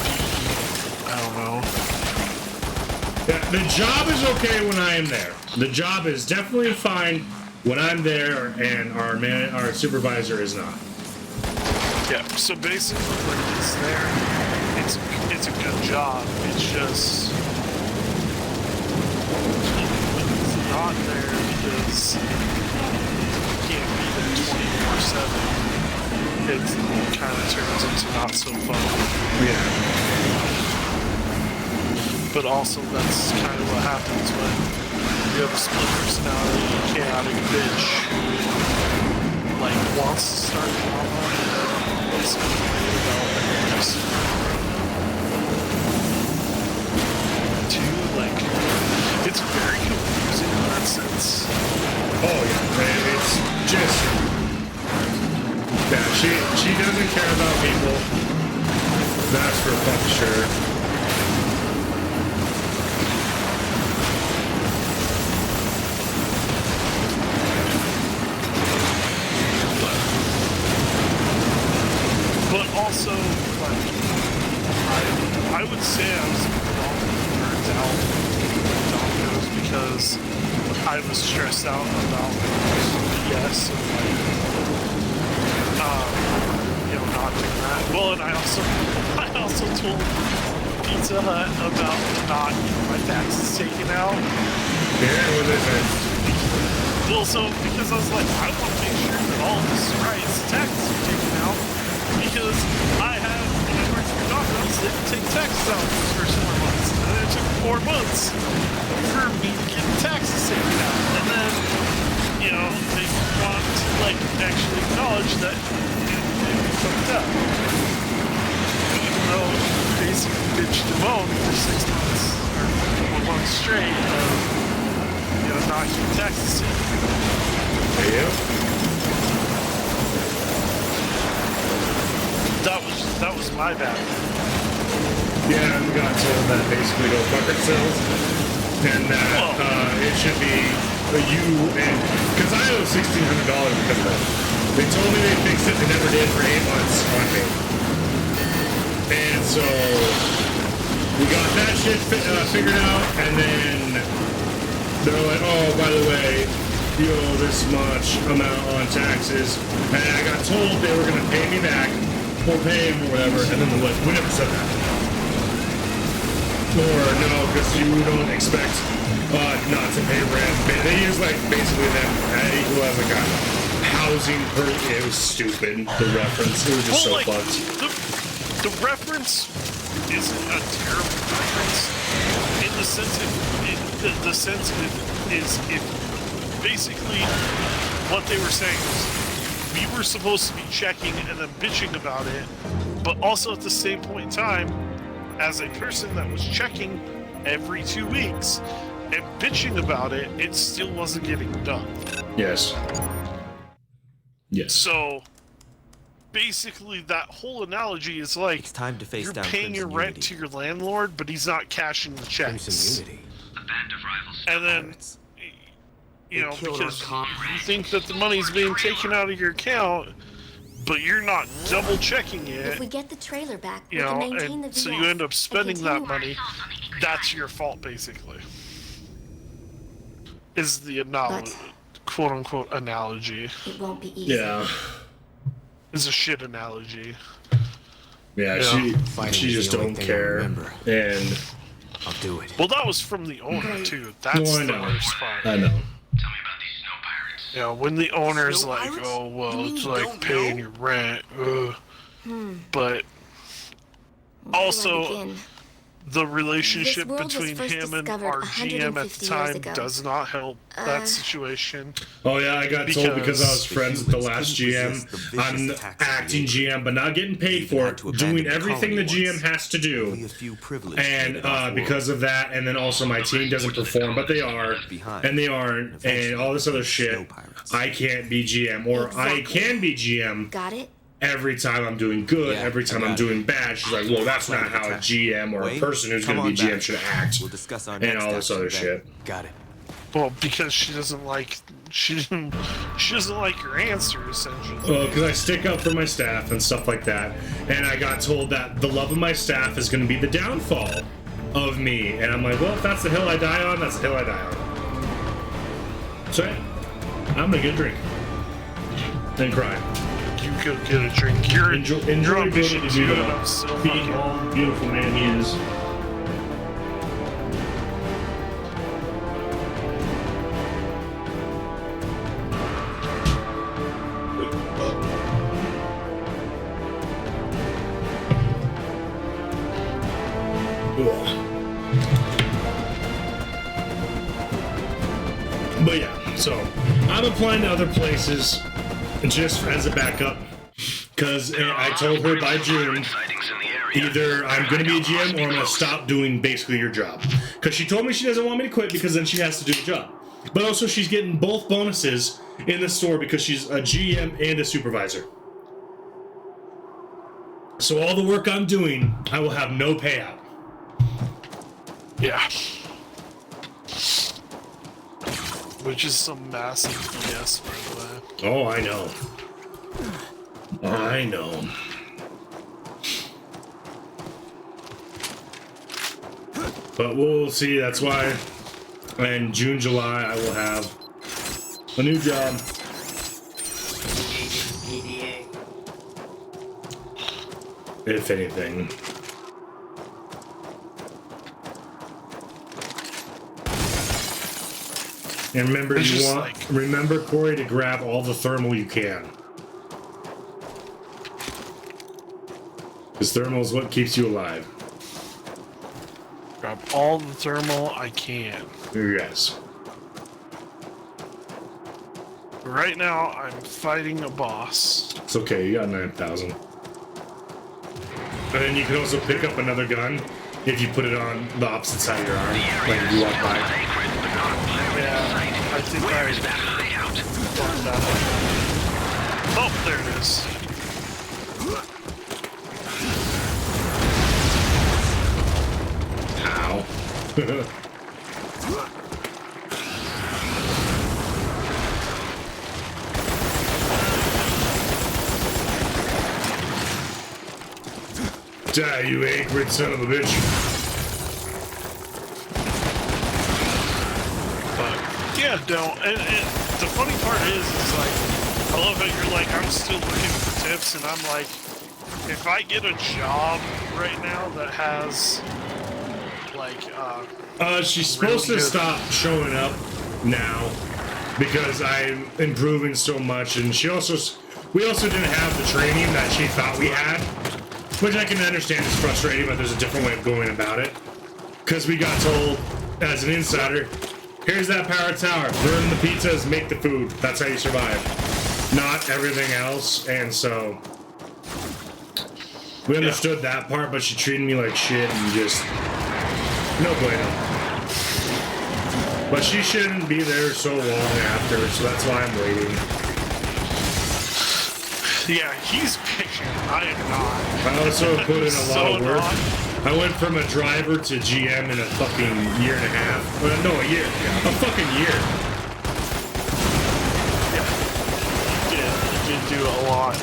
Speaker 1: be, I don't know.
Speaker 2: Yeah, the job is okay when I am there. The job is definitely fine when I'm there, and our supervisor is not.
Speaker 1: Yeah, so basically when it's there, it's a good job. It's just when it's not there because you can't be there 24/7, it kind of turns into not so fun.
Speaker 2: Yeah.
Speaker 1: But also that's kind of what happens when you have a split personality, chaotic bitch who like wants to start drama and wants to complain about just too like it's very confusing in that sense.
Speaker 2: Oh yeah, man, it's just she doesn't care about people. That's for fucking sure.
Speaker 1: But also, like, I would say I was burnt out with Domino's because I was stressed out about BS and like, not doing that. Well, and I also told Pizza Hut about not getting my taxes taken out.
Speaker 2: Yeah, what they say?
Speaker 1: Well, so because I was like, I want to make sure that all of this is right, taxes are taken out. Because I have, when I worked for Domino's, they didn't take taxes out for the first 4 months. And then it took 4 months for me to get the taxes taken out. And then, they want to, like, actually acknowledge that they fucked up. Even though basically bitched and moaned for 6 months, or 4 months straight of, not getting taxes taken out.
Speaker 2: Yeah.
Speaker 1: That was my bad.
Speaker 2: Yeah, we got told that basically go fuck ourselves, and that it should be you and because I owe $1,600 because of that. They told me they fixed it, they never did for 8 months on me, and so we got that shit figured out, and then they're like, oh, by the way, you owe this much amount on taxes, and I got told they were gonna pay me back, or pay him or whatever, and then they're like, we never said that. Or no, because you don't expect not to pay rent. They use like basically them who has like a housing per. It was stupid. The reference. It was just so fucked.
Speaker 1: The reference isn't a terrible reference in the sense if basically what they were saying was we were supposed to be checking and then bitching about it, but also at the same point in time, as a person that was checking every 2 weeks and bitching about it, it still wasn't getting done.
Speaker 2: Yes. Yes.
Speaker 1: So basically that whole analogy is like
Speaker 7: It's time to face
Speaker 1: you're
Speaker 7: down
Speaker 1: paying your
Speaker 7: Crimson
Speaker 1: rent
Speaker 7: Unity.
Speaker 1: to your landlord, but he's not cashing the checks.
Speaker 3: Crimson Unity.
Speaker 10: A band of rivals.
Speaker 1: And then,
Speaker 7: Pirates.
Speaker 1: you know,
Speaker 6: killed
Speaker 1: because
Speaker 6: our
Speaker 1: you think that the money's being taken out of your account, but you're not double checking
Speaker 8: If
Speaker 1: it,
Speaker 8: we get the trailer back,
Speaker 1: you
Speaker 8: we
Speaker 1: know,
Speaker 8: can maintain the
Speaker 1: and
Speaker 8: VS.
Speaker 1: so you end up
Speaker 8: and
Speaker 1: spending that
Speaker 8: continue
Speaker 1: money. That's your fault, basically. Is the quote unquote analogy.
Speaker 8: It won't be easy.
Speaker 2: Yeah.
Speaker 1: Is a shit analogy.
Speaker 2: Yeah.
Speaker 1: Yeah.
Speaker 3: Fighting
Speaker 2: She
Speaker 3: is
Speaker 2: just
Speaker 3: the only
Speaker 2: don't
Speaker 3: thing I
Speaker 2: care.
Speaker 3: remember.
Speaker 2: And
Speaker 3: I'll do it.
Speaker 1: Well, that was from the owner too. That's
Speaker 2: Well, I
Speaker 1: the
Speaker 2: know.
Speaker 1: worst part.
Speaker 2: I know.
Speaker 10: Tell me about these snow pirates.
Speaker 1: You know, when the owner's
Speaker 6: Snow
Speaker 1: like,
Speaker 6: pirates?
Speaker 1: "Oh well,
Speaker 6: You mean
Speaker 1: it's
Speaker 6: you
Speaker 1: like
Speaker 6: don't
Speaker 1: paying
Speaker 6: know?
Speaker 1: your rent," but
Speaker 8: Where do I
Speaker 1: also
Speaker 8: begin?
Speaker 1: the relationship
Speaker 8: This world was
Speaker 1: between
Speaker 8: first
Speaker 1: him and
Speaker 8: discovered
Speaker 1: our GM at
Speaker 8: 150
Speaker 1: the
Speaker 8: years
Speaker 1: time
Speaker 8: ago.
Speaker 1: does not help that situation.
Speaker 2: Oh yeah, I got told because I was
Speaker 1: Because
Speaker 2: friends with the
Speaker 7: humans
Speaker 2: last
Speaker 7: couldn't
Speaker 2: GM.
Speaker 7: resist the vicious
Speaker 2: I'm
Speaker 7: attacks of
Speaker 2: acting
Speaker 7: the
Speaker 2: GM, but not getting paid
Speaker 7: Even
Speaker 2: for
Speaker 7: had
Speaker 2: it,
Speaker 7: to abandon
Speaker 2: doing
Speaker 7: the
Speaker 2: everything the
Speaker 7: colony
Speaker 2: GM
Speaker 7: once.
Speaker 2: has to do.
Speaker 7: Only a few privileged
Speaker 2: And
Speaker 7: made it off
Speaker 2: because of that, and then also my team doesn't perform, but they are,
Speaker 7: Behind.
Speaker 2: and they aren't, and all this other shit.
Speaker 7: Snow pirates.
Speaker 2: I can't be GM, or I
Speaker 8: Exactly.
Speaker 2: can be GM
Speaker 8: Got it?
Speaker 2: every time I'm doing good,
Speaker 7: Yeah,
Speaker 2: every time
Speaker 7: I
Speaker 2: I'm
Speaker 7: got it.
Speaker 2: doing bad. She's like, well, that's not how a GM or a
Speaker 7: Wayne,
Speaker 2: person who's
Speaker 7: come
Speaker 2: going to be
Speaker 7: on
Speaker 2: GM
Speaker 7: back.
Speaker 2: should act,
Speaker 7: We'll discuss our
Speaker 2: and
Speaker 7: next
Speaker 2: all this
Speaker 7: action
Speaker 2: other
Speaker 7: then.
Speaker 2: shit.
Speaker 3: Got it.
Speaker 1: Well, because she doesn't like your answer essentially.
Speaker 2: Well, because I stick up for my staff and stuff like that, and I got told that the love of my staff is going to be the downfall of me, and I'm like, well, if that's the hill I die on, that's the hill I die on. So, I'm gonna get a drink and cry.
Speaker 1: You go get a drink. You're
Speaker 2: Enjoy
Speaker 1: you're on
Speaker 2: being
Speaker 1: mission
Speaker 2: able to
Speaker 1: too,
Speaker 2: do
Speaker 1: and
Speaker 2: that.
Speaker 1: I'm still
Speaker 2: Being
Speaker 1: fucking.
Speaker 2: all the beautiful man he is. But yeah, so I'm applying to other places just as a backup because I told her by June
Speaker 10: Sightings in the area.
Speaker 2: either I'm going to be a GM or I'm going to stop doing basically your job. Because she told me she doesn't want me to quit because then she has to do the job. But also she's getting both bonuses in the store because she's a GM and a supervisor. So all the work I'm doing, I will have no payout.
Speaker 1: Yeah. Which is some massive BS, by the way.
Speaker 2: Oh, I know. I know. But we'll see. That's why in June, July, I will have a new job. If anything. And remember,
Speaker 1: It's
Speaker 2: you
Speaker 1: just
Speaker 2: want remember, Corey, to grab all the thermal you can. Because thermal is what keeps you alive.
Speaker 1: Grab all the thermal I can.
Speaker 2: Yes.
Speaker 1: Right now, I'm fighting a boss.
Speaker 2: It's okay, you got 9,000. And then you can also pick up another gun if you put it on the opposite side of your arm. Like if you walk by.
Speaker 1: Yeah, I think I
Speaker 10: Is that hideout?
Speaker 1: fucked that up. Oh, there it is.
Speaker 2: Ow. Die, you acrid son of a bitch.
Speaker 1: But yeah, no, and the funny part is like, I love how you're like, I'm still looking for tips, and I'm like, if I get a job right now that has, like,
Speaker 2: she's supposed to
Speaker 1: good-
Speaker 2: stop showing up now because I'm improving so much, and we also didn't have the training that she thought we had, which I can understand is frustrating, but there's a different way of going about it. Because we got told, as an insider, here's that power tower, burn the pizzas, make the food. That's how you survive. Not everything else, and so we understood that part, but she treated me like shit and just no bueno. But she shouldn't be there so long after, so that's why I'm waiting.
Speaker 1: yeah, he's patient. I am not.
Speaker 2: I also put in a
Speaker 1: So
Speaker 2: lot of work.
Speaker 1: not.
Speaker 2: I went from a driver to GM in a fucking year and a half. Well, no, a year. A fucking year.
Speaker 1: You did do a lot.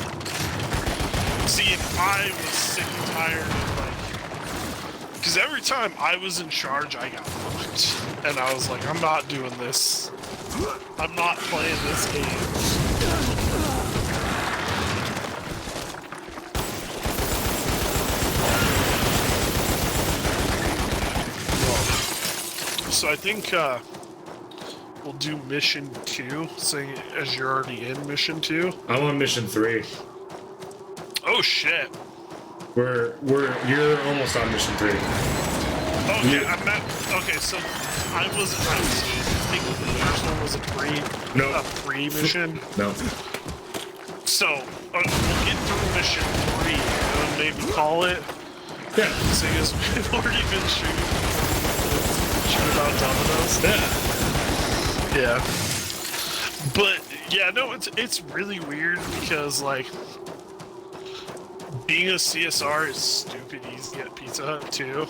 Speaker 1: See, if I was sick and tired of, like, because every time I was in charge, I got fucked. And I was like, I'm not doing this. I'm not playing this game. So I think we'll do mission 2, seeing as you're already in mission 2.
Speaker 2: I'm on mission 3.
Speaker 1: Oh shit.
Speaker 2: You're almost on mission 3.
Speaker 1: Okay,
Speaker 2: Yeah.
Speaker 1: I'm at. Okay, so I was thinking the first one was a free mission.
Speaker 2: No.
Speaker 1: So we'll get through mission 3 and maybe call it.
Speaker 2: Yeah.
Speaker 1: Seeing as we've already been shooting about Domino's.
Speaker 2: Yeah.
Speaker 1: Yeah. But yeah, no, it's really weird because like being a CSR is stupid easy at Pizza Hut too.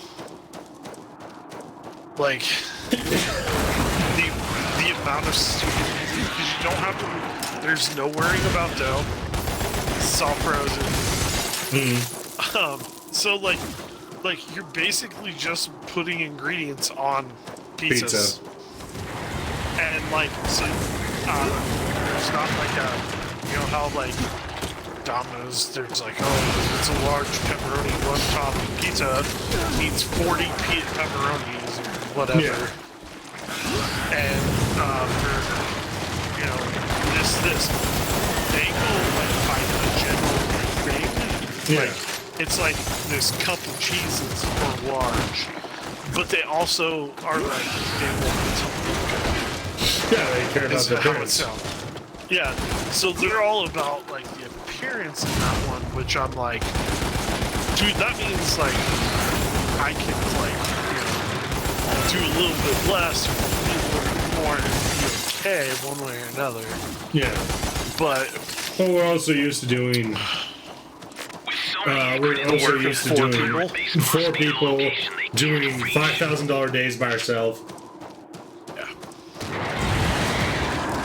Speaker 1: Like the amount of stupid easy because you don't have to. There's no worrying about dough. It's all frozen. So like you're basically just putting ingredients on pizzas.
Speaker 2: Pizza.
Speaker 1: And like, so, there's not like a, you know how like Domino's, there's like, oh, it's a large pepperoni one topping pizza, needs 40 pepperonis or whatever.
Speaker 2: Yeah.
Speaker 1: And for, you know, this, they go like by the general thing.
Speaker 2: Yeah.
Speaker 1: Like, it's like this cup of cheeses are large, but they also are like, they want it to look good.
Speaker 2: Yeah, they care about
Speaker 1: Is
Speaker 2: the
Speaker 1: how it
Speaker 2: appearance.
Speaker 1: sounds. Yeah, so they're all about like the appearance in that one, which I'm like, dude, that means like I can like, you know, do a little bit less or do a little bit more and be okay one way or another.
Speaker 2: Yeah.
Speaker 1: But
Speaker 2: Well, we're also used to doing. We're also
Speaker 1: working
Speaker 2: used to
Speaker 1: four
Speaker 2: doing
Speaker 1: people?
Speaker 2: 4 people doing $5,000 days by ourselves.
Speaker 1: yeah.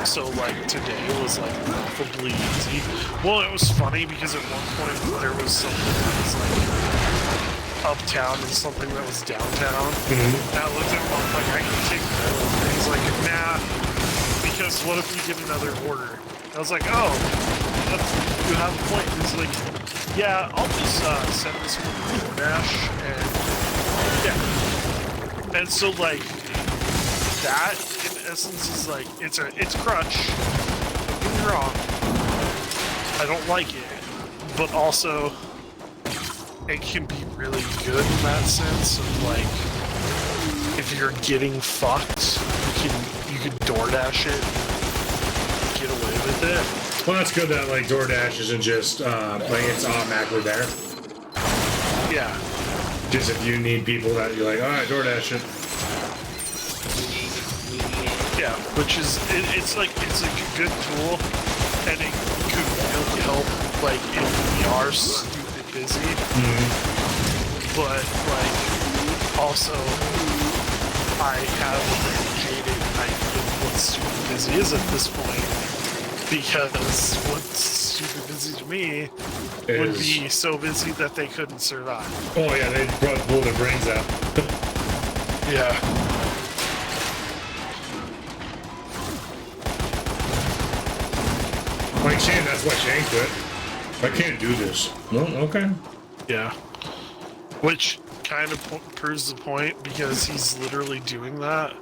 Speaker 1: So like today was like laughably easy. Well, it was funny because at one point there was something that was like uptown and something that was downtown. And I looked at him, I'm like, I can take that. And he's like, nah, because what if we get another order? I was like, oh, you have a point. He's like, yeah, I'll just send this one to DoorDash, and yeah. And so like that in essence is like it's crutch. Don't get me wrong. I don't like it, but also it can be really good in that sense of like if you're getting fucked, you can DoorDash it, get away with it.
Speaker 2: Well, that's good that like DoorDash isn't just like it's automatically there.
Speaker 1: Yeah.
Speaker 2: Just if you need people that you're like, all right, DoorDash it.
Speaker 1: Yeah, which is it's like it's like a good tool, and it could really help like if we are stupid busy. But like also, I have a jaded idea of what stupid busy is at this point. Because what's super busy to me would be so busy that they couldn't survive.
Speaker 2: Oh yeah, they pull their brains out.
Speaker 1: Yeah.
Speaker 2: Like Shane, that's why Shane quit. I can't do this. No, okay.
Speaker 1: Yeah. Which kind of proves the point because he's literally doing that.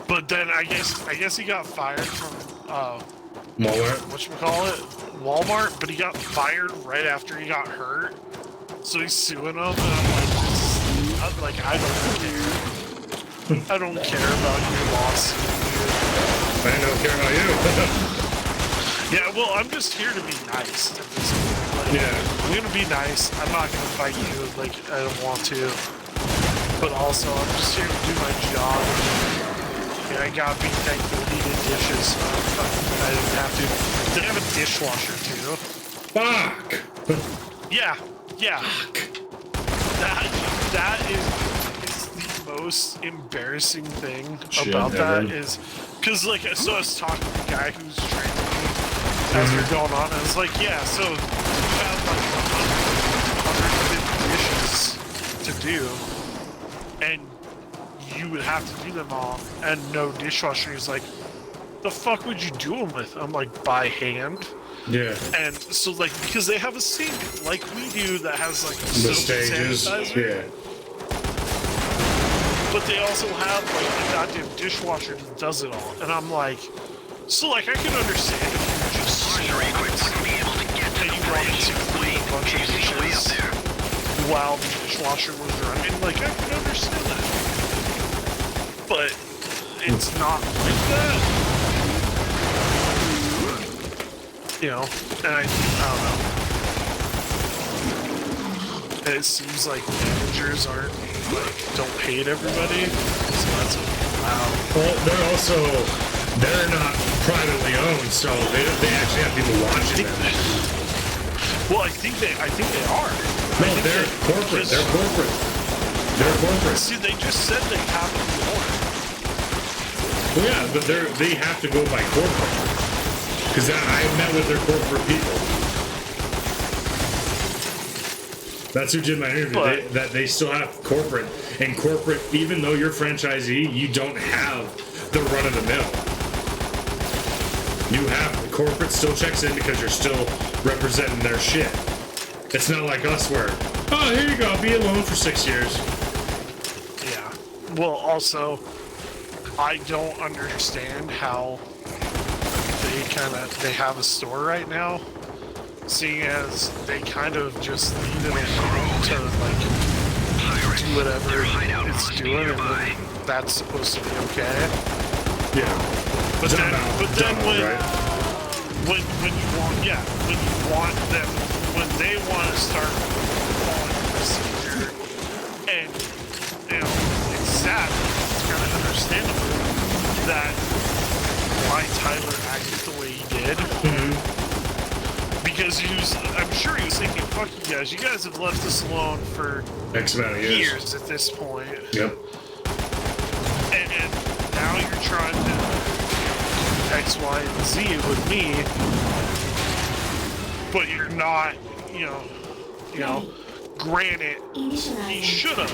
Speaker 1: But then I guess he got fired from
Speaker 2: Walmart.
Speaker 1: whatchamacallit? Walmart, but he got fired right after he got hurt. So he's suing them, and I'm like, I don't care. I don't care about your lawsuit.
Speaker 2: I don't care about you.
Speaker 1: Yeah, well, I'm just here to be nice at this point. Like,
Speaker 2: Yeah.
Speaker 1: I'm gonna be nice. I'm not gonna fight you like I don't want to. But also, I'm just here to do my job. And I got being thankful he did dishes, so I didn't have to. They have a dishwasher too.
Speaker 2: Fuck.
Speaker 1: Yeah. That is the most embarrassing thing
Speaker 2: Shit,
Speaker 1: about that
Speaker 2: ever.
Speaker 1: is because like so I was talking to the guy who's training me as we're going on, and I was like, yeah, so you have like 150 dishes to do, and you would have to do them all, and no dishwasher. He's like, the fuck would you do them with? I'm like, by hand.
Speaker 2: Yeah.
Speaker 1: And so, like, because they have a sink like we do that has like a
Speaker 2: The
Speaker 1: soap and
Speaker 2: stages.
Speaker 1: sanitizer,
Speaker 2: Yeah.
Speaker 1: but they also have like a goddamn dishwasher that does it all. And I'm like, so like I can understand if you're just and you wanted to clean a bunch of dishes while the dishwasher was running. Like I can understand that, but it's not like that. You know, and I don't know. It seems like managers don't hate everybody, so that's wow.
Speaker 2: Well, they're not privately owned, so they actually have people watching them.
Speaker 1: Well, I think they are.
Speaker 2: No, they're corporate. They're corporate. They're corporate.
Speaker 1: See, they just said they have to be owned.
Speaker 2: Well, yeah, but they have to go by corporate. Because I met with their corporate people. That's who did my interview. That they still have corporate. And corporate, even though you're franchisee, you don't have the run of the mill. You have corporate still checks in because you're still representing their shit. It's not like us where, oh, here you go, be alone for 6 years.
Speaker 1: Yeah. Well, also, I don't understand how they have a store right now, seeing as they kind of just leave it alone to like do whatever it's doing, and then that's supposed to be okay.
Speaker 2: Yeah.
Speaker 1: But then when you want them, when they want to start following the procedure, and you know, it's sad, it's kind of understandable that why Tyler acted the way he did. Because I'm sure he was thinking, fuck you guys have left us alone for
Speaker 2: X amount of years
Speaker 1: at this point.
Speaker 2: Yep.
Speaker 1: And now you're trying to X, Y, and Z with me, but you're not, you know, granted, he should have.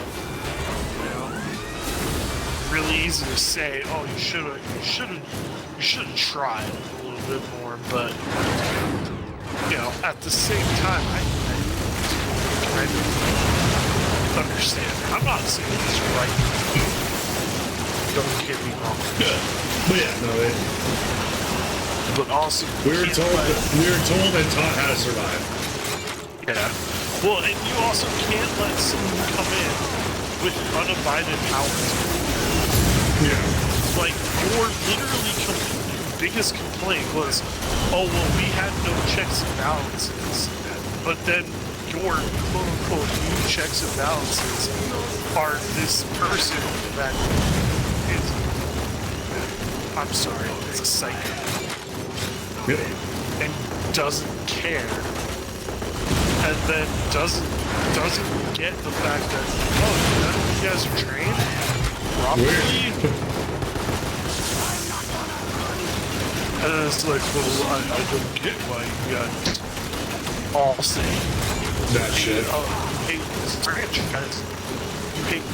Speaker 1: Really easy to say, oh, you should have tried a little bit more, but you know, at the same time, I kind of understand. I'm not saying it's right. Don't get me wrong.
Speaker 2: But yeah, no,
Speaker 1: But also,
Speaker 2: we were told and taught how to survive.
Speaker 1: Yeah. Well, and you also can't let someone come in with unabided powers.
Speaker 2: Yeah.
Speaker 1: Like, your biggest complaint was, oh, well, we had no checks and balances. But then your quote-unquote new checks and balances are this person that is, I'm sorry, it's a psycho.
Speaker 2: Yep.
Speaker 1: And doesn't care. And then doesn't get the fact that, oh, none of you guys are trained properly. And then it's like, well, I don't get why you guys all say
Speaker 2: That shit.
Speaker 1: oh, you hate this franchise. You hate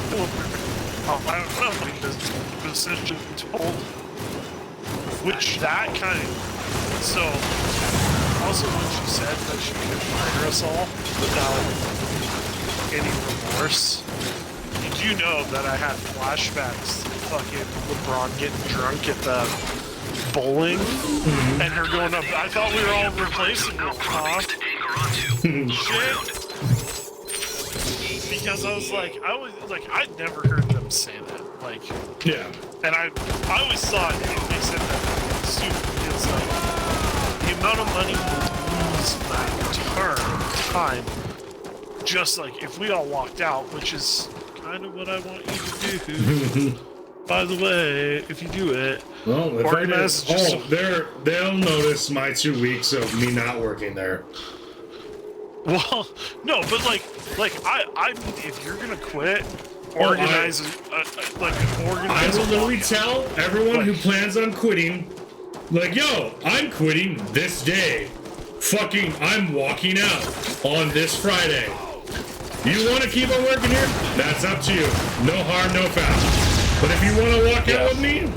Speaker 1: I don't know, because the decision told. Which that kind of, so also, when she said that she could fire us all without any remorse, did you know that I had flashbacks to fucking LeBron getting drunk at the bowling and her going up? I thought we were all replaceable, huh? Shit. Because I was like, I'd never heard them say that. Like,
Speaker 2: Yeah.
Speaker 1: and I always thought if they said that stupid, it's like the amount of money you lose by time. Just like if we all walked out, which is kind of what I want you to do. By the way, if you do it,
Speaker 2: Well, if
Speaker 1: organize
Speaker 2: I did, they'll notice my 2 weeks of me not working there.
Speaker 1: well, no, but like I mean, if you're gonna quit, organize organize.
Speaker 2: I will literally
Speaker 1: walkout.
Speaker 2: tell everyone who plans on quitting, like, yo, I'm quitting this day. Fucking, I'm walking out on this Friday. You want to keep on working here? That's up to you. No harm, no foul. But if you want to walk out with me,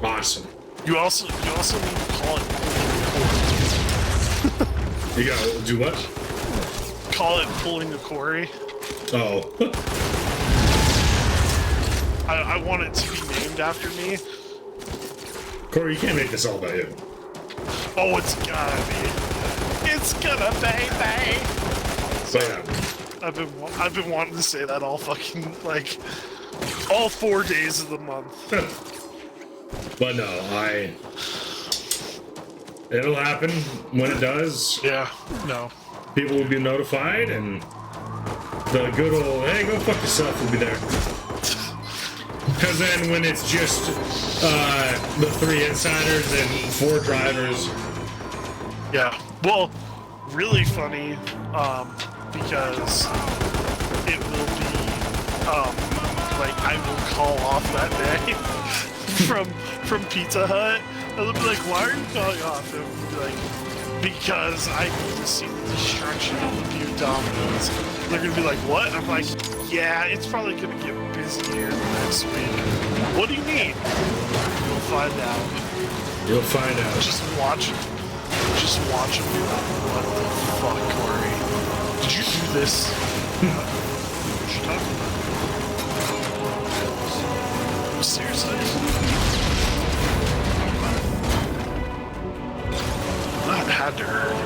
Speaker 2: awesome.
Speaker 1: You also need to call it
Speaker 2: You gotta do what?
Speaker 1: pulling a quarry.
Speaker 2: Oh.
Speaker 1: I want it to be named after me.
Speaker 2: Corey, you can't make this all about you.
Speaker 1: Oh, it's gotta be. It's gonna be.
Speaker 2: So yeah.
Speaker 1: I've been wanting to say that all fucking like all 4 days of the month.
Speaker 2: But no, it'll happen when it does.
Speaker 1: Yeah. No.
Speaker 2: People will be notified, and the good old, hey, go fuck yourself will be there. Because then when it's just the 3 insiders and 4 drivers.
Speaker 1: Yeah. Well, really funny, because it will be, like, I will call off that day from Pizza Hut. And they'll be like, why are you calling off? And we'll be like, because I need to see the destruction of the few Domino's. They're gonna be like, what? I'm like, yeah, it's probably gonna get busier next week. What do you mean? You'll find out.
Speaker 2: You'll find out.
Speaker 1: Just watch and be like, what the fuck, Corey? Did you do this? What you talking about? Seriously? That had to hurt.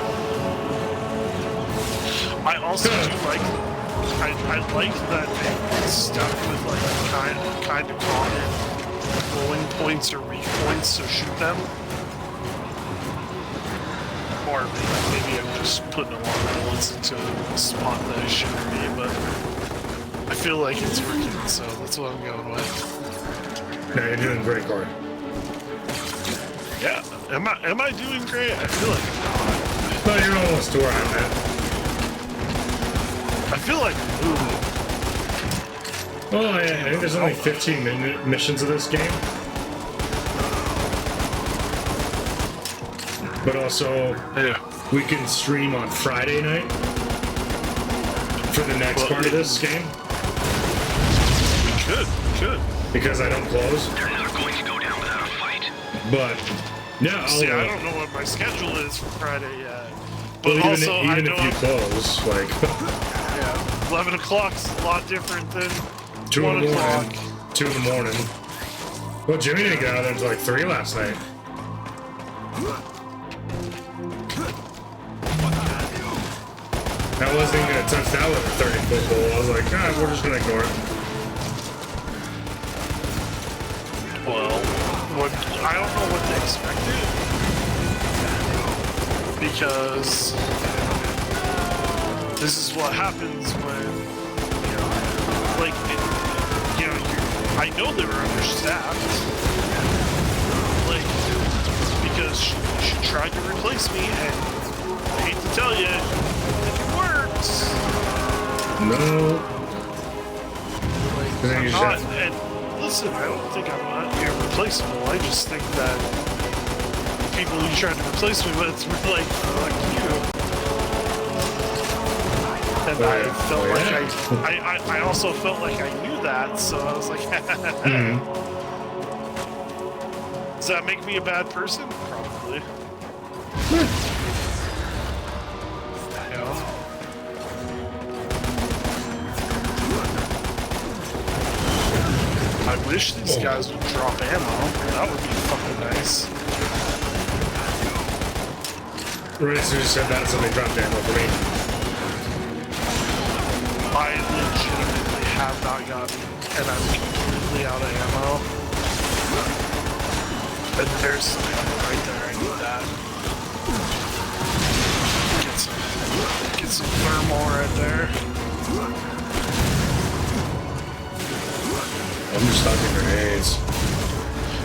Speaker 1: I also do like, I like that they stuck with like kind of common rolling points or weak points, so shoot them. Or maybe I'm just putting a lot of bullets into a spot that I shouldn't be, but I feel like it's working, so that's what I'm going with.
Speaker 2: No, you're doing great, Corey.
Speaker 1: Yeah, am I doing great? I feel like I'm not.
Speaker 2: No, you're almost to where I'm at.
Speaker 1: I feel like ooh.
Speaker 2: Well, I think there's only 15 missions of this game. But also,
Speaker 1: Yeah.
Speaker 2: we can stream on Friday night for the next part of this game.
Speaker 1: We could.
Speaker 2: Because I don't close.
Speaker 10: They're not going to go down without a fight.
Speaker 2: But, yeah, I'll,
Speaker 1: See, I don't know what my schedule is for Friday yet. But
Speaker 2: well,
Speaker 1: also, I
Speaker 2: even
Speaker 1: know
Speaker 2: if you close, like,
Speaker 1: yeah, 11 o'clock's a lot different than
Speaker 2: 2
Speaker 1: 1
Speaker 2: in the
Speaker 1: o'clock.
Speaker 2: morning. 2 in the morning. Well, Jimmy didn't get out of there until like 3 last night. I wasn't even gonna touch that with a 30-foot pole. I was like, we're just gonna ignore it.
Speaker 1: Well, I don't know what they expected. Because this is what happens when, you know, like, I know they were understaffed. Like, because she tried to replace me, and I hate to tell you, it works.
Speaker 2: No.
Speaker 1: I'm not, and listen, I don't think I'm not irreplaceable. I just think that people you tried to replace me with were like, fuck you. And I felt like I also felt like I knew that, so I was like, Does that make me a bad person? Probably. wish these guys would drop ammo. That would be fucking nice.
Speaker 2: Right as soon as you said that, somebody dropped ammo for me.
Speaker 1: I legitimately have not gotten, and I'm completely out of ammo. And there's some ammo right there. I need that. Get some thermal right there.
Speaker 2: I'm just talking grenades.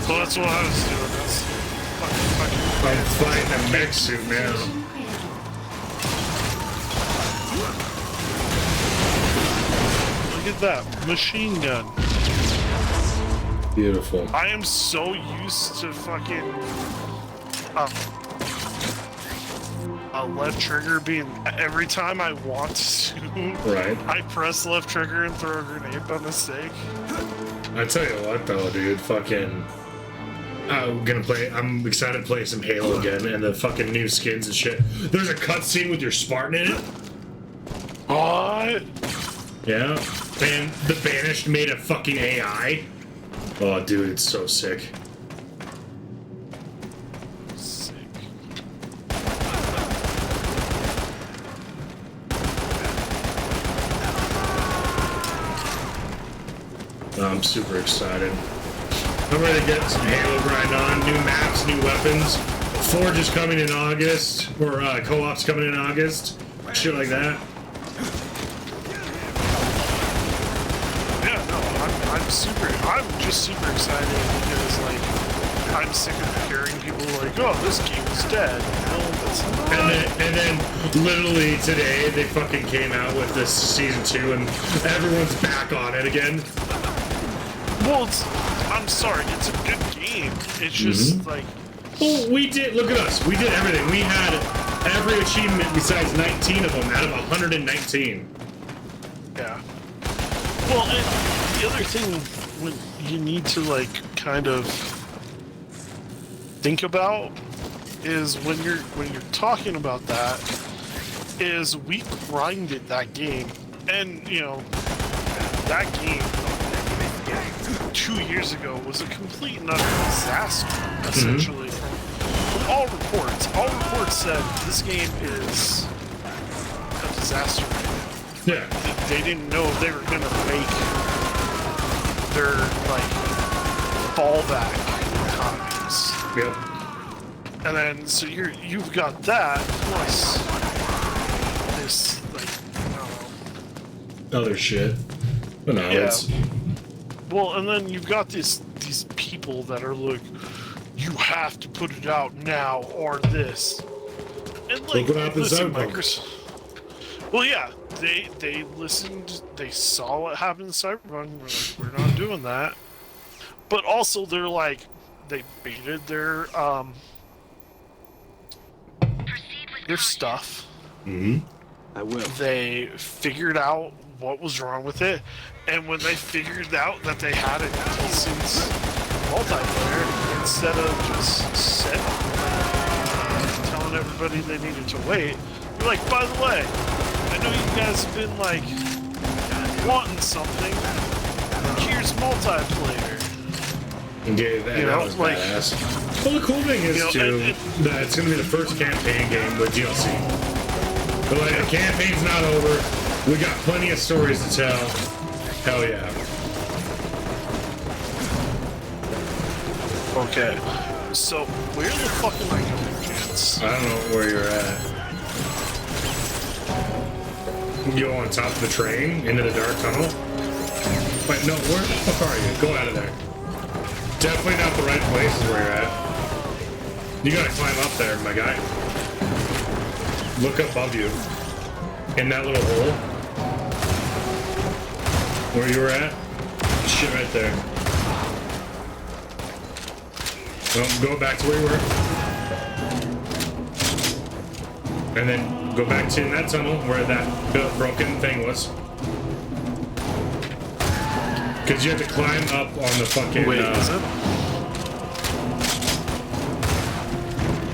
Speaker 1: So that's what I was doing. That's fucking.
Speaker 2: I'm fighting a mech suit now.
Speaker 1: Look at that machine gun.
Speaker 2: Beautiful.
Speaker 1: I am so used to fucking left trigger being every time I want to.
Speaker 2: Right.
Speaker 1: I press left trigger and throw a grenade by mistake.
Speaker 2: I tell you what, though, dude, fucking. I'm excited to play some Halo again and the fucking new skins and shit. There's a cutscene with your Spartan in it.
Speaker 1: What?
Speaker 2: Yeah. And the Banished made a fucking AI. Oh, dude, it's so sick.
Speaker 1: Sick.
Speaker 2: I'm super excited. I'm ready to get some Halo grind on. New maps, new weapons. Forge is coming in August, or co-op's coming in August. Shit like that.
Speaker 1: Yeah, no, I'm just super excited because, like, I'm sick of hearing people like, oh, this game is dead. No, it's not.
Speaker 2: And then literally today they fucking came out with this season 2 and everyone's back on it again.
Speaker 1: Well, I'm sorry, it's a good game. It's just like...
Speaker 2: Well, we did, look at us. We did everything. We had every achievement besides 19 of them out of 119.
Speaker 1: Yeah. Well, and the other thing when you need to, like, kind of think about is when you're talking about that is we grinded that game, and you know that game 2 years ago was a complete and utter disaster, essentially. From all reports said this game is a disaster.
Speaker 2: Yeah.
Speaker 1: They didn't know if they were gonna make their like fallback economies.
Speaker 2: Yep.
Speaker 1: And then so you've got that plus this like I don't know.
Speaker 2: Other shit. But no,
Speaker 1: Yeah.
Speaker 2: it's...
Speaker 1: Well, and then you've got these people that are like, you have to put it out now or this. And like,
Speaker 2: Look what happened to
Speaker 1: listen,
Speaker 2: Cyberpunk.
Speaker 1: Well, yeah, they listened, they saw what happened in Cyberpunk. We're not doing that. But also, they're like, they baited their stuff.
Speaker 7: I will.
Speaker 1: They figured out what was wrong with it, and when they figured out that they had a decent multiplayer, instead of just telling everybody they needed to wait, you're like, by the way, I know you guys have been like wanting something. Here's multiplayer.
Speaker 2: Yeah, that was
Speaker 1: like,
Speaker 2: badass. Well, the cool thing is, too, that it's going to be the first campaign game with DLC. But, like, the campaign's not over. We got plenty of stories to tell. Hell yeah.
Speaker 1: Okay, so where the fuck am I going, Chance?
Speaker 2: I don't know where you're at. You go on top of the train into the dark tunnel? Wait, no, where the fuck are you? Go out of there. Definitely not the right place is where you're at. You gotta climb up there, my guy. Look above you. In that little hole. Where you were at? Shit right there. Well, go back to where you were. And then go back to that tunnel where that broken thing was. Because you have to climb up on the fucking...
Speaker 1: Wait, is it?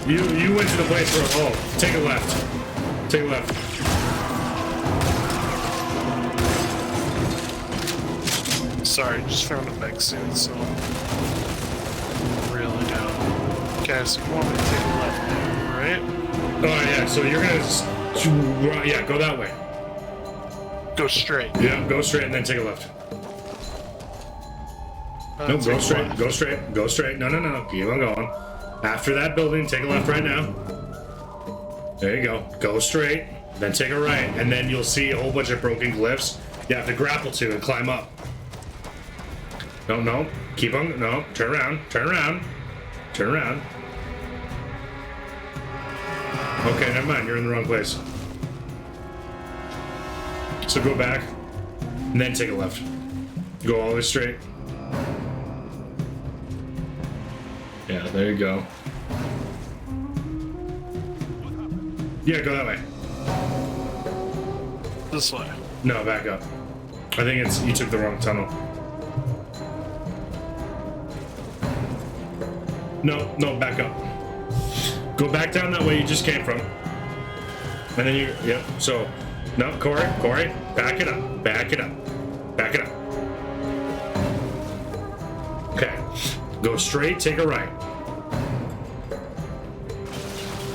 Speaker 2: You went to the place where... Oh, take a left. Take a left.
Speaker 1: Sorry, just found a mech suit, so I'm really down. Okay, so you want me to take a left now, right?
Speaker 2: Oh yeah, so you're gonna yeah, go that way.
Speaker 1: Go straight.
Speaker 2: Yeah, go straight and then take a left. No, go straight, go straight, go straight. No, keep on going. After that building, take a left right now. There you go. Go straight, then take a right, and then you'll see a whole bunch of broken glyphs. You have to grapple to and climb up. No, keep on, no, turn around. Okay, never mind, you're in the wrong place. So go back, and then take a left. Go all the way straight. Yeah, there you go. Yeah, go that way.
Speaker 1: This way.
Speaker 2: No, back up. I think you took the wrong tunnel. No, back up. Go back down that way you just came from. And then yep, so, no, Corey, back it up. Okay, go straight, take a right.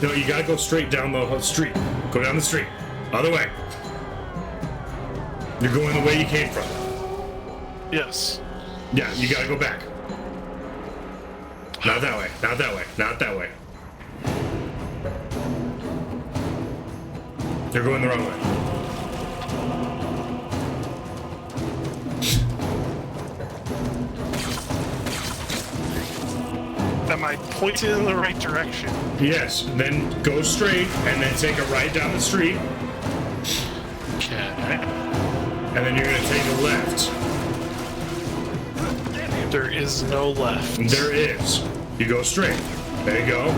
Speaker 2: No, you gotta go straight down the street. Go down the street. Other way. You're going the way you came from.
Speaker 1: Yes.
Speaker 2: Yeah, you gotta go back. Not that way. You're going the wrong way.
Speaker 1: Am I pointed in the right direction?
Speaker 2: Yes, then go straight and then take a right down the street.
Speaker 1: Okay.
Speaker 2: And then you're gonna take a left.
Speaker 1: There is no left.
Speaker 2: There is. You go straight. There you go.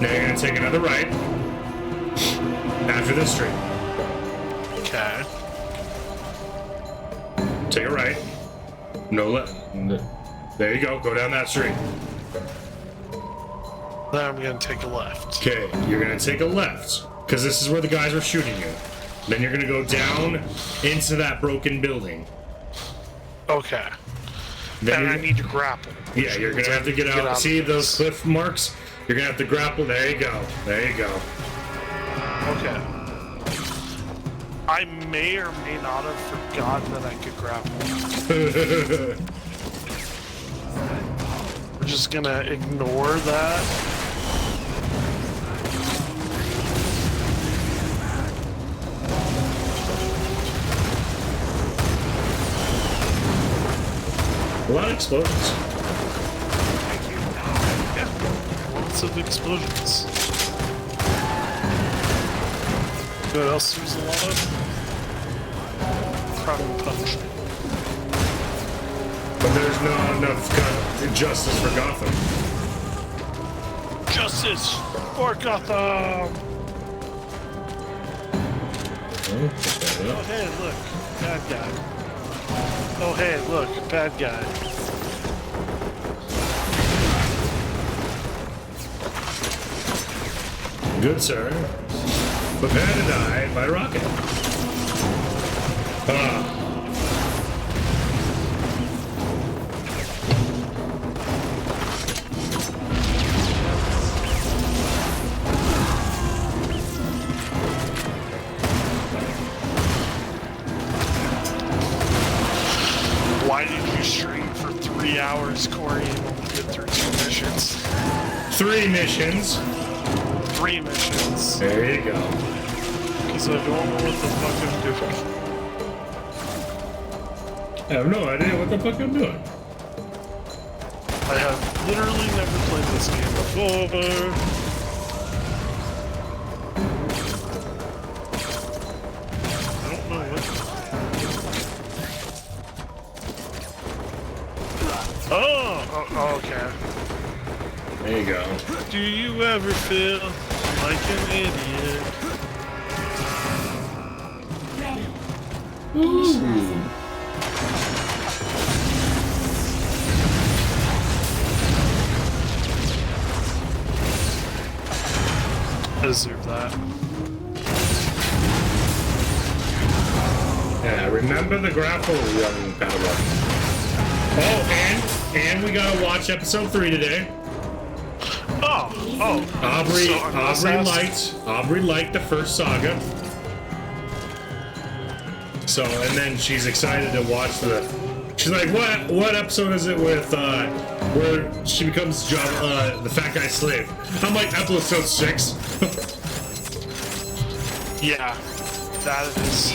Speaker 2: Now you're gonna take another right. After this street.
Speaker 1: Okay.
Speaker 2: Take a right. No left. There you go. Go down that street.
Speaker 1: Then I'm gonna take a left.
Speaker 2: Okay, you're gonna take a left. Because this is where the guys were shooting you. Then you're gonna go down into that broken building.
Speaker 1: Okay.
Speaker 2: Then
Speaker 1: And I need to grapple.
Speaker 2: Yeah, you're gonna have to get out. See those cliff marks? You're gonna have to grapple. There you go.
Speaker 1: Okay. I may or may not have forgotten that I could grapple. We're just gonna ignore that.
Speaker 2: A lot of explosions.
Speaker 1: Yeah. Lots of explosions. You know what else there's a lot of? Crime and punishment.
Speaker 2: But there's not enough justice for Gotham.
Speaker 1: Justice for Gotham! Oh, hey, look. Bad guy. Oh, hey, look. Bad guy.
Speaker 2: Good, sir. Prepare to die by rocket.
Speaker 1: Why did you stream for 3 hours, Corey, and only get through 2 missions?
Speaker 2: 3 missions.
Speaker 1: 3 missions.
Speaker 2: There you go.
Speaker 1: Because I don't know what the fuck I'm doing.
Speaker 2: I have no idea what the fuck I'm doing.
Speaker 1: I have literally never played this game before. I don't know what... Oh, okay.
Speaker 2: There you go.
Speaker 1: Do you ever feel like an idiot? I deserve that.
Speaker 2: Yeah, remember the grapple, young Padawan. Oh, and we gotta watch episode 3 today. Aubrey liked the first saga. So, and then she's excited to watch she's like, what episode is it with, where she becomes the fat guy slave? I'm like, episode 6.
Speaker 1: Yeah, that is.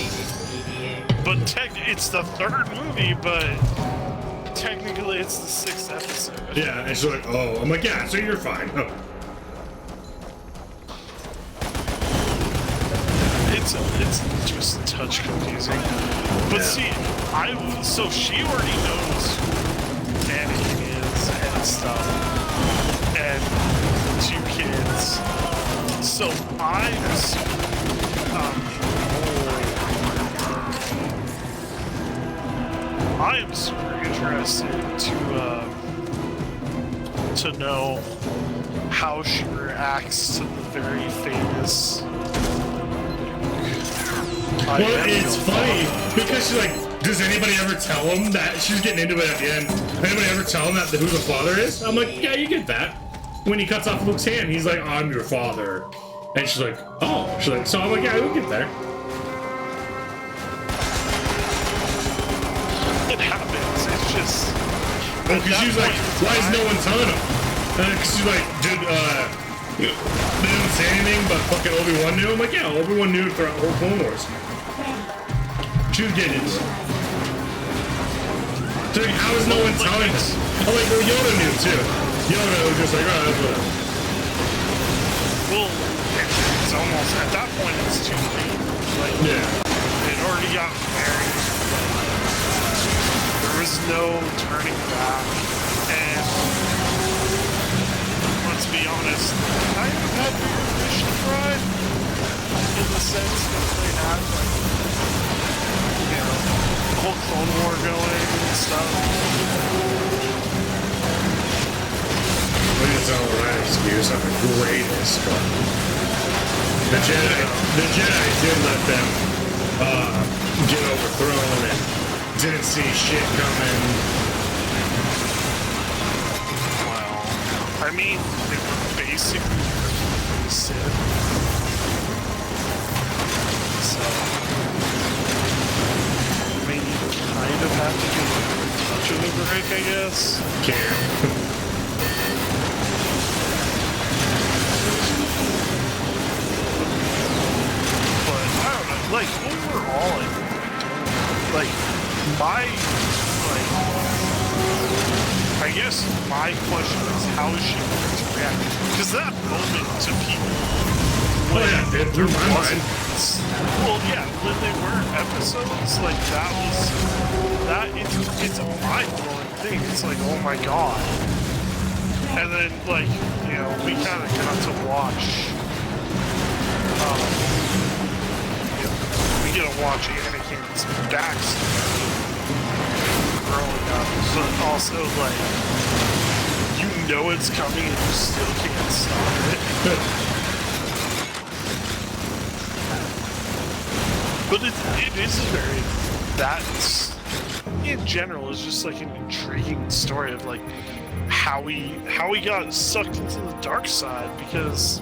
Speaker 1: But it's the 3rd movie, but technically it's the 6th episode.
Speaker 2: Yeah, and she's like, oh, I'm like, yeah, so you're fine. Oh.
Speaker 1: It's just a touch confusing. But see, so she already knows who Anakin is and stuff, and 2 kids. So I am super interested to know how she reacts to the very famous.
Speaker 2: Well, it's funny because she's like, does anybody ever tell him that she's getting into it at the end? Anybody ever tell him that who the father is? I'm like, yeah, you get that. When he cuts off Luke's hand, he's like, I'm your father. And she's like, oh. She's like, so I'm like, yeah, we'll get there.
Speaker 1: It happens. It's just.
Speaker 2: Well, because she's like, why is no one telling him? Because she's like, they didn't say anything, but fucking Obi-Wan knew. I'm like, yeah, Obi-Wan knew throughout the whole Clone Wars. She was getting it. So like, how is no one telling us? I'm like, well, Yoda knew too. Yoda was just like, oh, that's whatever.
Speaker 1: Well, it's almost at that point it's too late. Like,
Speaker 2: yeah,
Speaker 1: it already got married. There was no turning back, and let's be honest, kind of had bigger fish to fry in the sense that they had, like, you know, the whole Clone War going and stuff.
Speaker 2: it's all right excuse. I'm the greatest, but the Jedi did let them get overthrown and didn't see shit coming.
Speaker 1: Well, I mean, they were basically Sith. So, I mean, you kind of have to give a touch of a break, I guess.
Speaker 2: Care.
Speaker 1: Like, overall, I guess my question is, how is she going to react? Because that moment to people,
Speaker 2: it blew my mind.
Speaker 1: Well, yeah, when they were episodes, like, it's a mind-blowing thing. It's like, oh my god. And then, like, you know, we kind of got to watch, you know, watch Anakin's backstory growing up, but also, like, you know it's coming and you still can't stop it. But it is a very, that's, in general, is just like an intriguing story of, like, how he got sucked into the dark side, because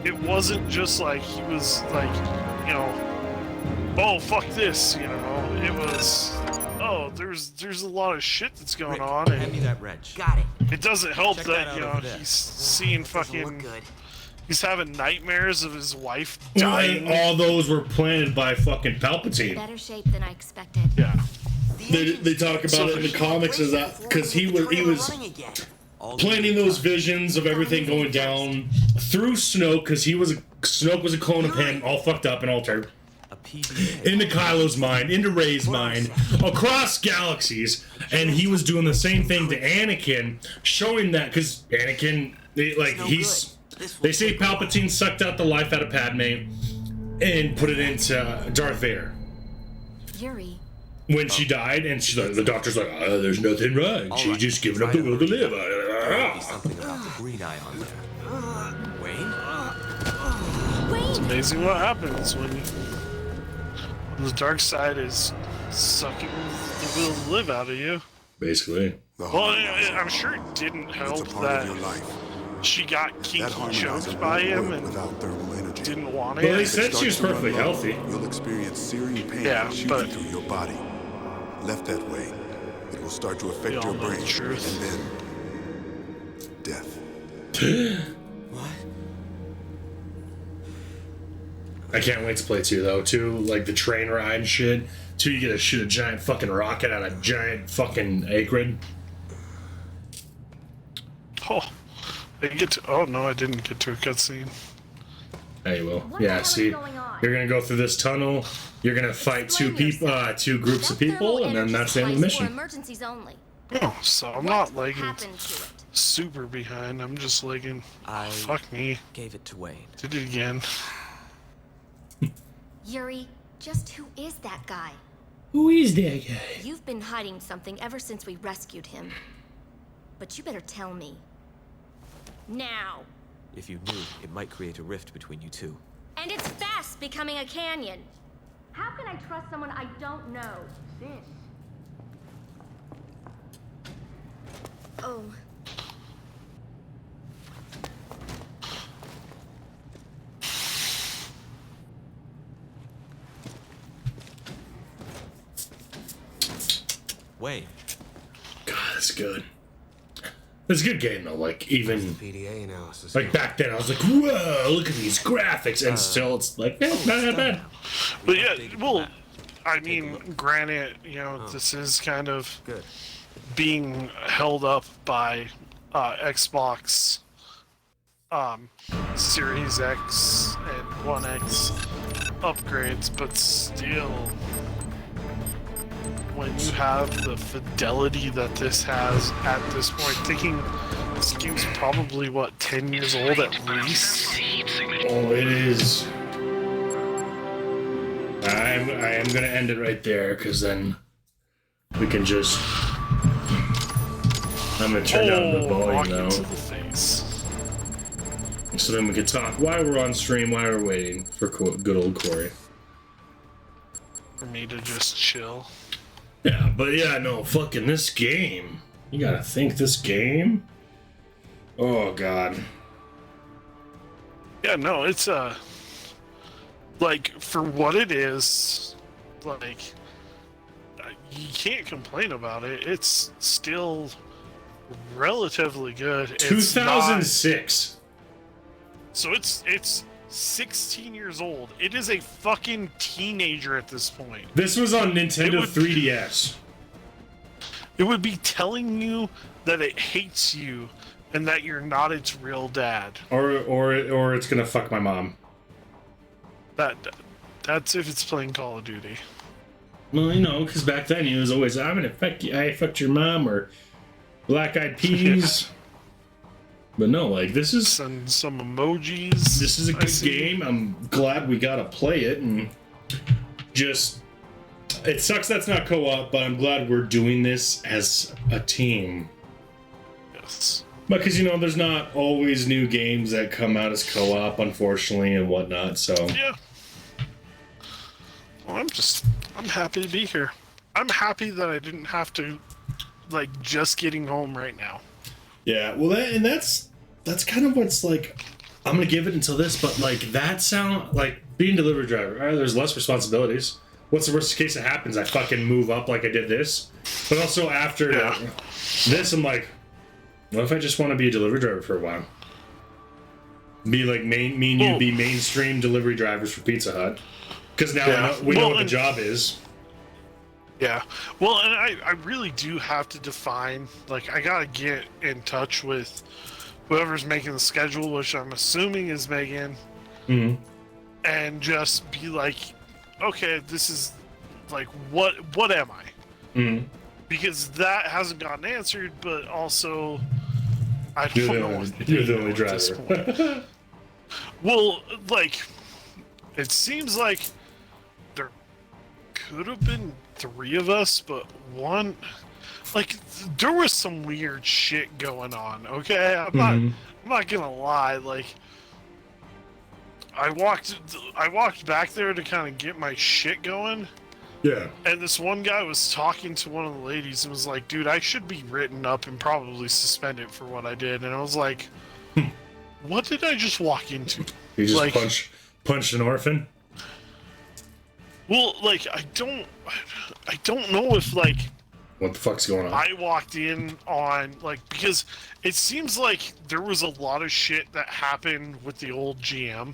Speaker 1: it wasn't just like he was like, you know, oh, fuck this, you know. It was, oh, there's a lot of shit that's going on, and
Speaker 7: hand me that wrench.
Speaker 6: Got it.
Speaker 1: it doesn't help
Speaker 7: Check
Speaker 1: that,
Speaker 7: that
Speaker 1: you
Speaker 7: out
Speaker 1: know,
Speaker 7: over there.
Speaker 1: he's seeing
Speaker 6: Look
Speaker 1: fucking,
Speaker 6: good.
Speaker 1: he's having nightmares of his wife
Speaker 2: Well,
Speaker 1: dying.
Speaker 2: and all those were planted by fucking Palpatine.
Speaker 8: Better shape than I expected.
Speaker 1: Yeah.
Speaker 2: They talk about it in the comics as that because he was planting those visions of everything going down through Snoke, because Snoke was a clone of him, all fucked up and altered.
Speaker 7: A PDA.
Speaker 2: Into Kylo's mind, into Rey's mind, across galaxies, and he was doing the same thing to Anakin, showing that, because Anakin, they say Palpatine sucked out the life out of Padme and put it into Darth Vader.
Speaker 8: Yuri,
Speaker 2: When she died, and she's like, the doctor's like, there's nothing wrong. She's
Speaker 7: right.
Speaker 2: just giving up the will to live.
Speaker 7: There be something about the green eye on there. Wayne?
Speaker 8: Wayne!
Speaker 1: Amazing what happens when the dark side is sucking the will to live out of you.
Speaker 2: basically.
Speaker 4: The
Speaker 1: Well,
Speaker 4: harm lies
Speaker 1: I'm
Speaker 4: in
Speaker 1: sure it didn't
Speaker 4: It's
Speaker 1: help
Speaker 4: a part
Speaker 1: that
Speaker 4: of your life.
Speaker 1: she got
Speaker 4: That
Speaker 1: kinky
Speaker 4: harmonizer
Speaker 1: choked by him
Speaker 4: won't work
Speaker 1: and
Speaker 4: without thermal energy.
Speaker 1: didn't want
Speaker 2: Well, they
Speaker 1: it.
Speaker 2: said she was
Speaker 4: Starts to run
Speaker 2: perfectly
Speaker 4: low,
Speaker 2: healthy.
Speaker 4: You'll experience searing pain
Speaker 1: Yeah,
Speaker 4: shooting
Speaker 1: but-
Speaker 4: through your body. Left that way, it will start to affect
Speaker 1: We all
Speaker 4: your
Speaker 1: know the
Speaker 4: brain,
Speaker 1: truth.
Speaker 4: and then death.
Speaker 7: What?
Speaker 2: I can't wait to play 2 though. 2, like the train ride shit. 2, you get to shoot a giant fucking rocket out of a giant fucking acrid.
Speaker 1: Oh, I get to. Oh no, I didn't get to a cutscene.
Speaker 2: Yeah, you will.
Speaker 8: What the
Speaker 2: Yeah,
Speaker 8: hell is
Speaker 2: see,
Speaker 8: going on?
Speaker 2: you're gonna go through this tunnel. You're gonna fight 2
Speaker 8: Explain
Speaker 2: people,
Speaker 8: yourself.
Speaker 2: 2 groups of
Speaker 8: That
Speaker 2: people,
Speaker 8: thermal
Speaker 2: and then
Speaker 8: energy
Speaker 2: that's the end of the
Speaker 8: supply is for
Speaker 2: mission.
Speaker 8: emergencies only.
Speaker 1: Oh, so I'm
Speaker 8: What
Speaker 1: not lagging
Speaker 8: happened to it?
Speaker 1: super behind. I'm just lagging.
Speaker 7: I
Speaker 1: Fuck me.
Speaker 7: gave it to Wayne.
Speaker 1: Did it again.
Speaker 8: Yuri, just who is that guy?
Speaker 2: Who is that guy?
Speaker 8: You've been hiding something ever since we rescued him. But you better tell me. Now.
Speaker 7: If you knew, it might create a rift between you two.
Speaker 8: And it's fast becoming a canyon. How can I trust someone I don't know? This. Oh.
Speaker 7: Wayne,
Speaker 2: God, that's good. It's a good game though. Like even
Speaker 5: PDA analysis.
Speaker 2: like back then, I was like, "Whoa, look at these graphics!" And still, it's like, not that bad.
Speaker 1: But yeah, well, I mean, granted, you know, this is kind of
Speaker 5: Good.
Speaker 1: being held up by Xbox Series X and One X upgrades, but still, when you have the fidelity that this has at this point, thinking this game's probably, what, 10 years old at least?
Speaker 2: Oh, it is. I am gonna end it right there because then we can just. I'm gonna turn down the volume
Speaker 1: rocket
Speaker 2: now,
Speaker 1: to the face.
Speaker 2: so then we can talk while we're on stream, while we're waiting for good old Corey.
Speaker 1: For me to just chill.
Speaker 2: Yeah, but yeah, no, fucking this game. You gotta think this game. Oh god.
Speaker 1: Yeah, no, it's like for what it is, like you can't complain about it. It's still relatively good. It's not-
Speaker 2: 2006.
Speaker 1: so it's 16 years old. It is a fucking teenager at this point.
Speaker 2: This was on Nintendo
Speaker 1: would-
Speaker 2: 3DS.
Speaker 1: It would be telling you that it hates you and that you're not its real dad.
Speaker 2: Or it's gonna fuck my mom.
Speaker 1: That's if it's playing Call of Duty.
Speaker 2: Well, you know, because back then he was always, I'm gonna fuck you, I fucked your mom, or Black Eyed Peas. But no, like this is
Speaker 1: Send some emojis.
Speaker 2: a
Speaker 1: I
Speaker 2: good
Speaker 1: see.
Speaker 2: game. I'm glad we got to play it, and just it sucks that's not co-op, but I'm glad we're doing this as a team.
Speaker 1: Yes.
Speaker 2: Because you know, there's not always new games that come out as co-op, unfortunately, and whatnot. So
Speaker 1: Yeah. Well, I'm happy to be here. I'm happy that I didn't have to, like, just getting home right now.
Speaker 2: yeah, well, that's kind of what's like. I'm gonna give it until this, but like that sound like being delivery driver. All right, there's less responsibilities. What's the worst case that happens? I fucking move up like I did this. But also after this, I'm like, what if I just want to be a delivery driver for a while? Be like me and you be mainstream delivery drivers for Pizza Hut. Because now we know what the job is.
Speaker 1: Yeah. Well, and I really do have to define, like, I gotta get in touch with whoever's making the schedule, which I'm assuming is Megan, and just be like, okay, this is, like, what am I? Because that hasn't gotten answered, but also, I don't know what to
Speaker 2: You're the
Speaker 1: do
Speaker 2: only
Speaker 1: at this
Speaker 2: driver.
Speaker 1: point. Well, like, it seems like there could have been 3 of us, but one, like, there was some weird shit going on. Okay, I'm not gonna lie. Like, I walked back there to kind of get my shit going,
Speaker 2: Yeah.
Speaker 1: And this one guy was talking to one of the ladies and was like, dude, I should be written up and probably suspended for what I did. And I was like, what did I just walk into?
Speaker 2: You just
Speaker 1: like,
Speaker 2: punched an orphan?
Speaker 1: Well, like, I don't know if, like,
Speaker 2: what the fuck's going on?
Speaker 1: I walked in on, like, because it seems like there was a lot of shit that happened with the old GM.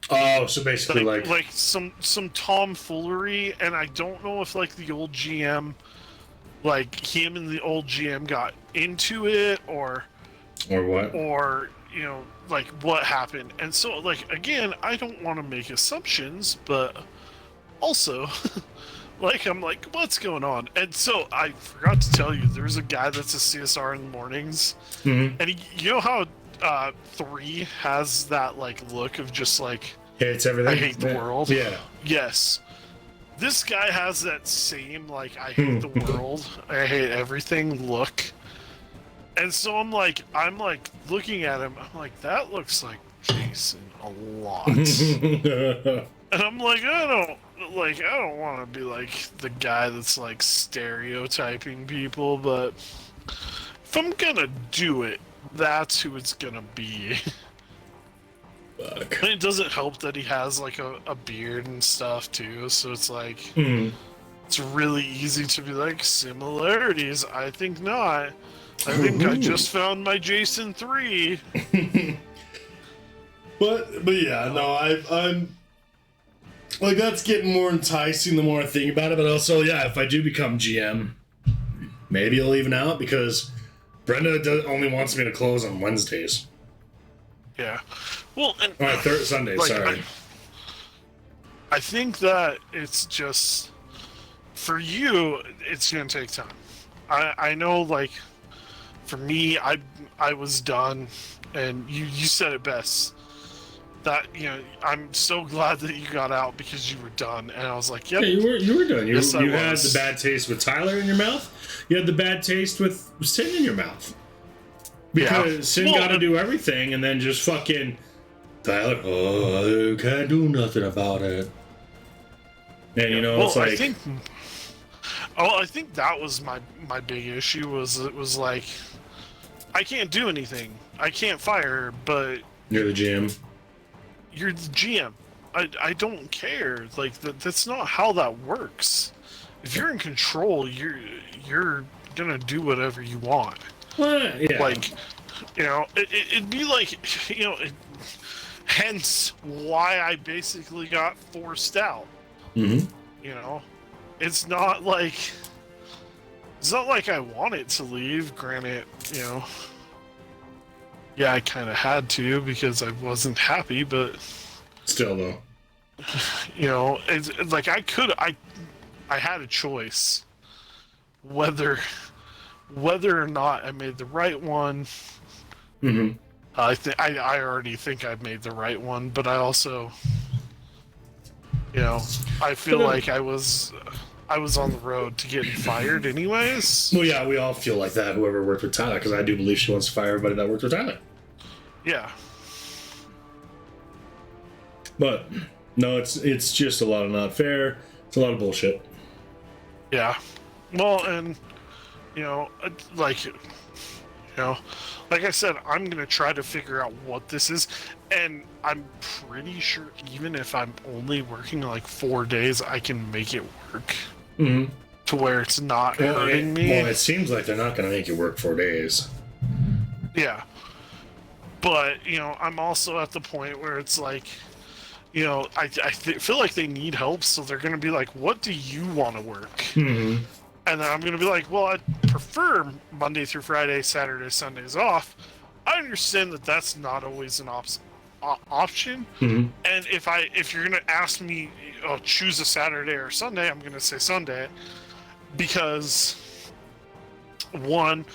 Speaker 2: Oh, so basically, like
Speaker 1: some tomfoolery, and I don't know if, like, the old GM, like, him and the old GM got into it, or
Speaker 2: what?
Speaker 1: Or, you know, like, what happened. And so, like, again, I don't want to make assumptions, but also... Like, I'm like, what's going on? And so, I forgot to tell you, there's a guy that's a CSR in the mornings, and you know how 3 has that, like, look of just, like,
Speaker 2: hates everything?
Speaker 1: I hate the world?
Speaker 2: Yeah.
Speaker 1: Yes. This guy has that same, like, I hate the world, I hate everything look. And so I'm like looking at him, I'm like, that looks like Jason a lot. And I'm like, I don't want to be like the guy that's like stereotyping people, but if I'm gonna do it, that's who it's gonna be.
Speaker 2: Fuck.
Speaker 1: And it doesn't help that he has like a beard and stuff too, so it's like it's really easy to be like similarities. I think not. I think I just found my Jason 3.
Speaker 2: But yeah, no, I'm like, that's getting more enticing the more I think about it. But also, yeah, if I do become GM, maybe I'll even out, because Brenda only wants me to close on Wednesdays.
Speaker 1: Yeah. Well, and
Speaker 2: Sundays.
Speaker 1: like,
Speaker 2: Sorry.
Speaker 1: I think that it's just for you. It's gonna take time. I know, like, for me, I was done, and you said it best. That, you know, I'm so glad that you got out because you were done, and I was like, yep.
Speaker 2: Yeah, you were done. You had
Speaker 1: was.
Speaker 2: the bad taste with Tyler in your mouth. You had the bad taste with Sin in your mouth. Because Sin got to do everything, and then just fucking Tyler, oh, I can't do nothing about it. And you know, it's like,
Speaker 1: I think that was my big issue. Was it was like, I can't do anything. I can't fire her, but
Speaker 2: you're the GM.
Speaker 1: You're the GM. I don't care. Like, that's not how that works. If you're in control, you're gonna do whatever you want.
Speaker 2: Well, yeah.
Speaker 1: Like, you know, it'd be like, you know, hence why I basically got forced out.
Speaker 2: Mm-hmm.
Speaker 1: You know, it's not like I wanted to leave. Granted, you know, yeah, I kind of had to because I wasn't happy, but
Speaker 2: still, though,
Speaker 1: you know, it's like I had a choice whether or not I made the right one.
Speaker 2: Mm-hmm.
Speaker 1: I already think I made the right one, but I also, you know, I feel like I was on the road to getting fired anyways.
Speaker 2: Well, yeah, we all feel like that, whoever worked with Tyler, because I do believe she wants to fire everybody that worked with Tyler.
Speaker 1: Yeah.
Speaker 2: But, no, it's just a lot of not fair. It's a lot of bullshit.
Speaker 1: Yeah. Well, and, you know, like, you know, like I said, I'm going to try to figure out what this is, and I'm pretty sure even if I'm only working like 4 days, I can make it work.
Speaker 2: Mm-hmm.
Speaker 1: To where it's not hurting me.
Speaker 2: Well, it seems like they're not going to make you work 4 days.
Speaker 1: Yeah. But, you know, I'm also at the point where it's like, you know, I feel like they need help, so they're going to be like, what do you want to work?
Speaker 2: Mm-hmm.
Speaker 1: And then I'm going to be like, well, I'd prefer Monday through Friday, Saturday, Sundays off. I understand that that's not always an option.
Speaker 2: Mm-hmm.
Speaker 1: And if you're going to ask me, oh, choose a Saturday or Sunday, I'm going to say Sunday. Because, one,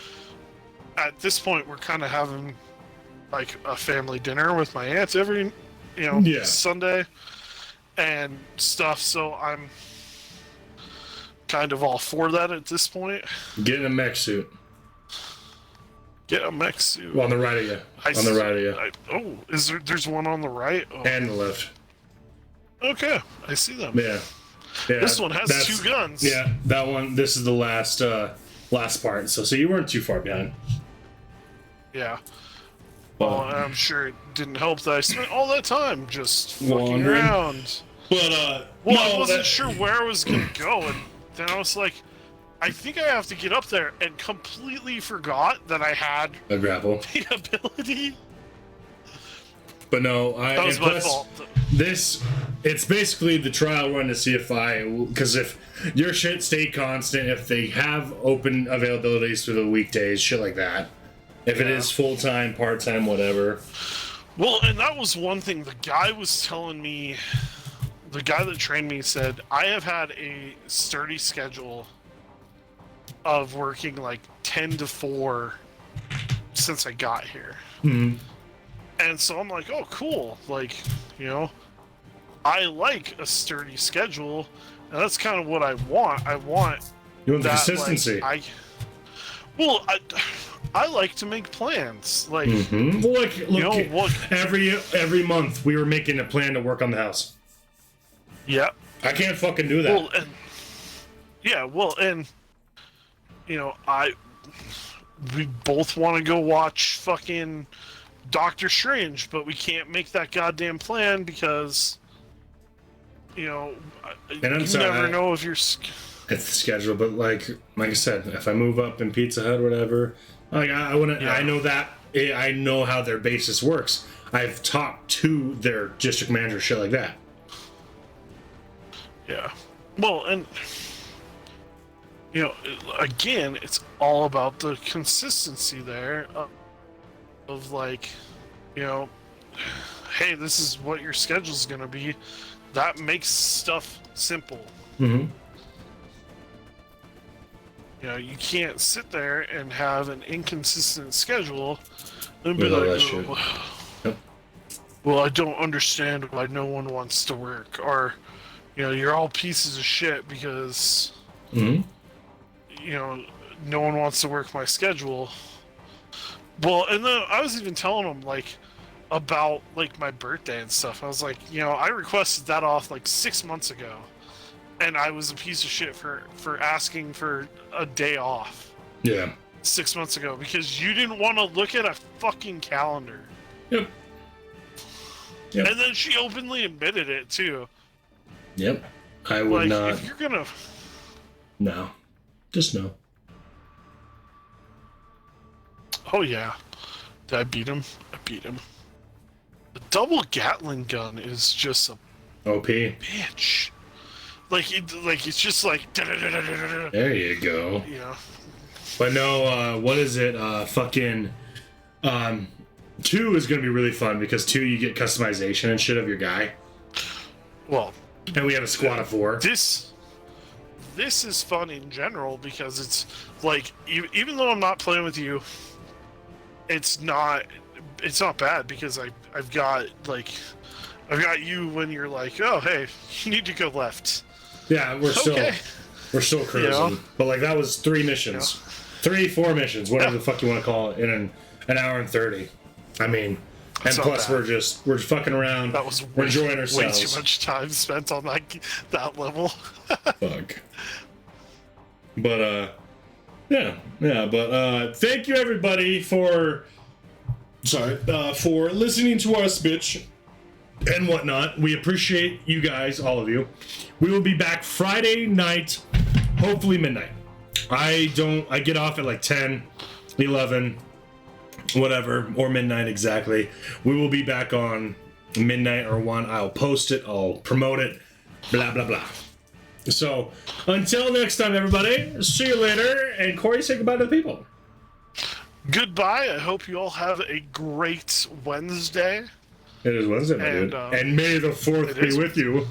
Speaker 1: at this point, we're kind of having like a family dinner with my aunts every, you know, Sunday and stuff. So I'm kind of all for that at this point.
Speaker 2: Get in a mech suit.
Speaker 1: Get a mech suit.
Speaker 2: Well, on the right of you. On the right of you.
Speaker 1: There's one on the right? Oh.
Speaker 2: And the left.
Speaker 1: Okay, I see them.
Speaker 2: Yeah. Yeah,
Speaker 1: This one has
Speaker 2: that's-
Speaker 1: 2 guns.
Speaker 2: Yeah, that one. This is the last part. So you weren't too far behind.
Speaker 1: Yeah.
Speaker 2: But,
Speaker 1: Well, and I'm sure it didn't help that I spent all that time just fucking
Speaker 2: Wandering.
Speaker 1: around.
Speaker 2: but
Speaker 1: Well,
Speaker 2: no,
Speaker 1: I wasn't
Speaker 2: that-
Speaker 1: sure where I was gonna go, and then I was like, I think I have to get up there, and completely forgot that I had
Speaker 2: a grapple.
Speaker 1: the ability.
Speaker 2: But no,
Speaker 1: That was
Speaker 2: and
Speaker 1: my
Speaker 2: plus,
Speaker 1: fault.
Speaker 2: it's basically the trial run to see because if your shit stayed constant, if they have open availabilities through the weekdays, shit like that. If it is full time, part time, whatever.
Speaker 1: Well, and that was one thing. The guy was telling me, the guy that trained me said, I have had a sturdy schedule of working like 10 to 4 since I got here.
Speaker 2: Mm-hmm.
Speaker 1: And so I'm like, oh, cool. Like, you know, I like a sturdy schedule, and that's kind of what I want. I want
Speaker 2: You want the
Speaker 1: that,
Speaker 2: consistency.
Speaker 1: like, I like to make plans. Like,
Speaker 2: Mm-hmm. Well, look,
Speaker 1: you know, what?
Speaker 2: every month we were making a plan to work on the house.
Speaker 1: Yeah.
Speaker 2: I can't fucking do that.
Speaker 1: Well, and yeah, well, and you know, we both want to go watch fucking Doctor Strange, but we can't make that goddamn plan because you know,
Speaker 2: And I'm
Speaker 1: you
Speaker 2: sorry,
Speaker 1: never
Speaker 2: I-
Speaker 1: know if you're.
Speaker 2: It's the schedule, but like I said, if I move up in Pizza Hut, whatever, like I want to.
Speaker 1: Yeah.
Speaker 2: I know that. I know how their basis works. I've talked to their district manager, shit like that.
Speaker 1: Yeah. Well, and you know, again, it's all about the consistency there of like, you know, hey, this is what your schedule's gonna be. That makes stuff simple.
Speaker 2: Mm-hmm.
Speaker 1: You know, you can't sit there and have an inconsistent schedule and be
Speaker 2: With all
Speaker 1: like,
Speaker 2: that shit. Yep.
Speaker 1: well, I don't understand why no one wants to work, or you know, you're all pieces of shit because
Speaker 2: Mm-hmm.
Speaker 1: you know, no one wants to work my schedule. Well, and then I was even telling them like about like my birthday and stuff. I was like, you know, I requested that off like 6 months ago, and I was a piece of shit for asking for a day off
Speaker 2: Yeah.
Speaker 1: 6 months ago because you didn't want to look at a fucking calendar.
Speaker 2: Yep. Yep.
Speaker 1: And then she openly admitted it too.
Speaker 2: Yep. I would
Speaker 1: Like,
Speaker 2: not.
Speaker 1: if you're gonna,
Speaker 2: No. Just no.
Speaker 1: oh yeah, did I beat him? I beat him. The double Gatling gun is just a
Speaker 2: OP.
Speaker 1: bitch. Like it's just like da-da-da-da-da-da,
Speaker 2: There you go.
Speaker 1: you know.
Speaker 2: But no, what is it? Fucking 2 is gonna be really fun because 2 you get customization and shit of your guy.
Speaker 1: Well,
Speaker 2: And we have a squad of 4.
Speaker 1: this is fun in general because it's like even though I'm not playing with you, it's not bad because I've got you when you're like, oh hey, you need to go left.
Speaker 2: Yeah, we're still cruising.
Speaker 1: You know?
Speaker 2: But like that was 3 missions. 4 missions, whatever the fuck you want to call it, in an hour and 30. I mean,
Speaker 1: That's
Speaker 2: and
Speaker 1: not
Speaker 2: plus
Speaker 1: bad.
Speaker 2: we're fucking around.
Speaker 1: That was
Speaker 2: we're
Speaker 1: way,
Speaker 2: enjoying
Speaker 1: way
Speaker 2: ourselves.
Speaker 1: too much time spent on that level.
Speaker 2: Fuck. But thank you everybody for listening to us, bitch, and whatnot. We appreciate you guys, all of you. We will be back Friday night, hopefully midnight. I get off at like 10, 11, whatever, or midnight exactly. We will be back on midnight or 1. I'll post it, I'll promote it, blah blah blah. So until next time, everybody, see you later. And Corey, say goodbye to the people.
Speaker 1: Goodbye. I hope you all have a great Wednesday.
Speaker 2: It is Wednesday, my
Speaker 1: And,
Speaker 2: dude. And may the 4th
Speaker 1: it
Speaker 2: be
Speaker 1: is-
Speaker 2: with you.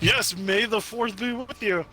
Speaker 1: Yes, may the 4th be with you.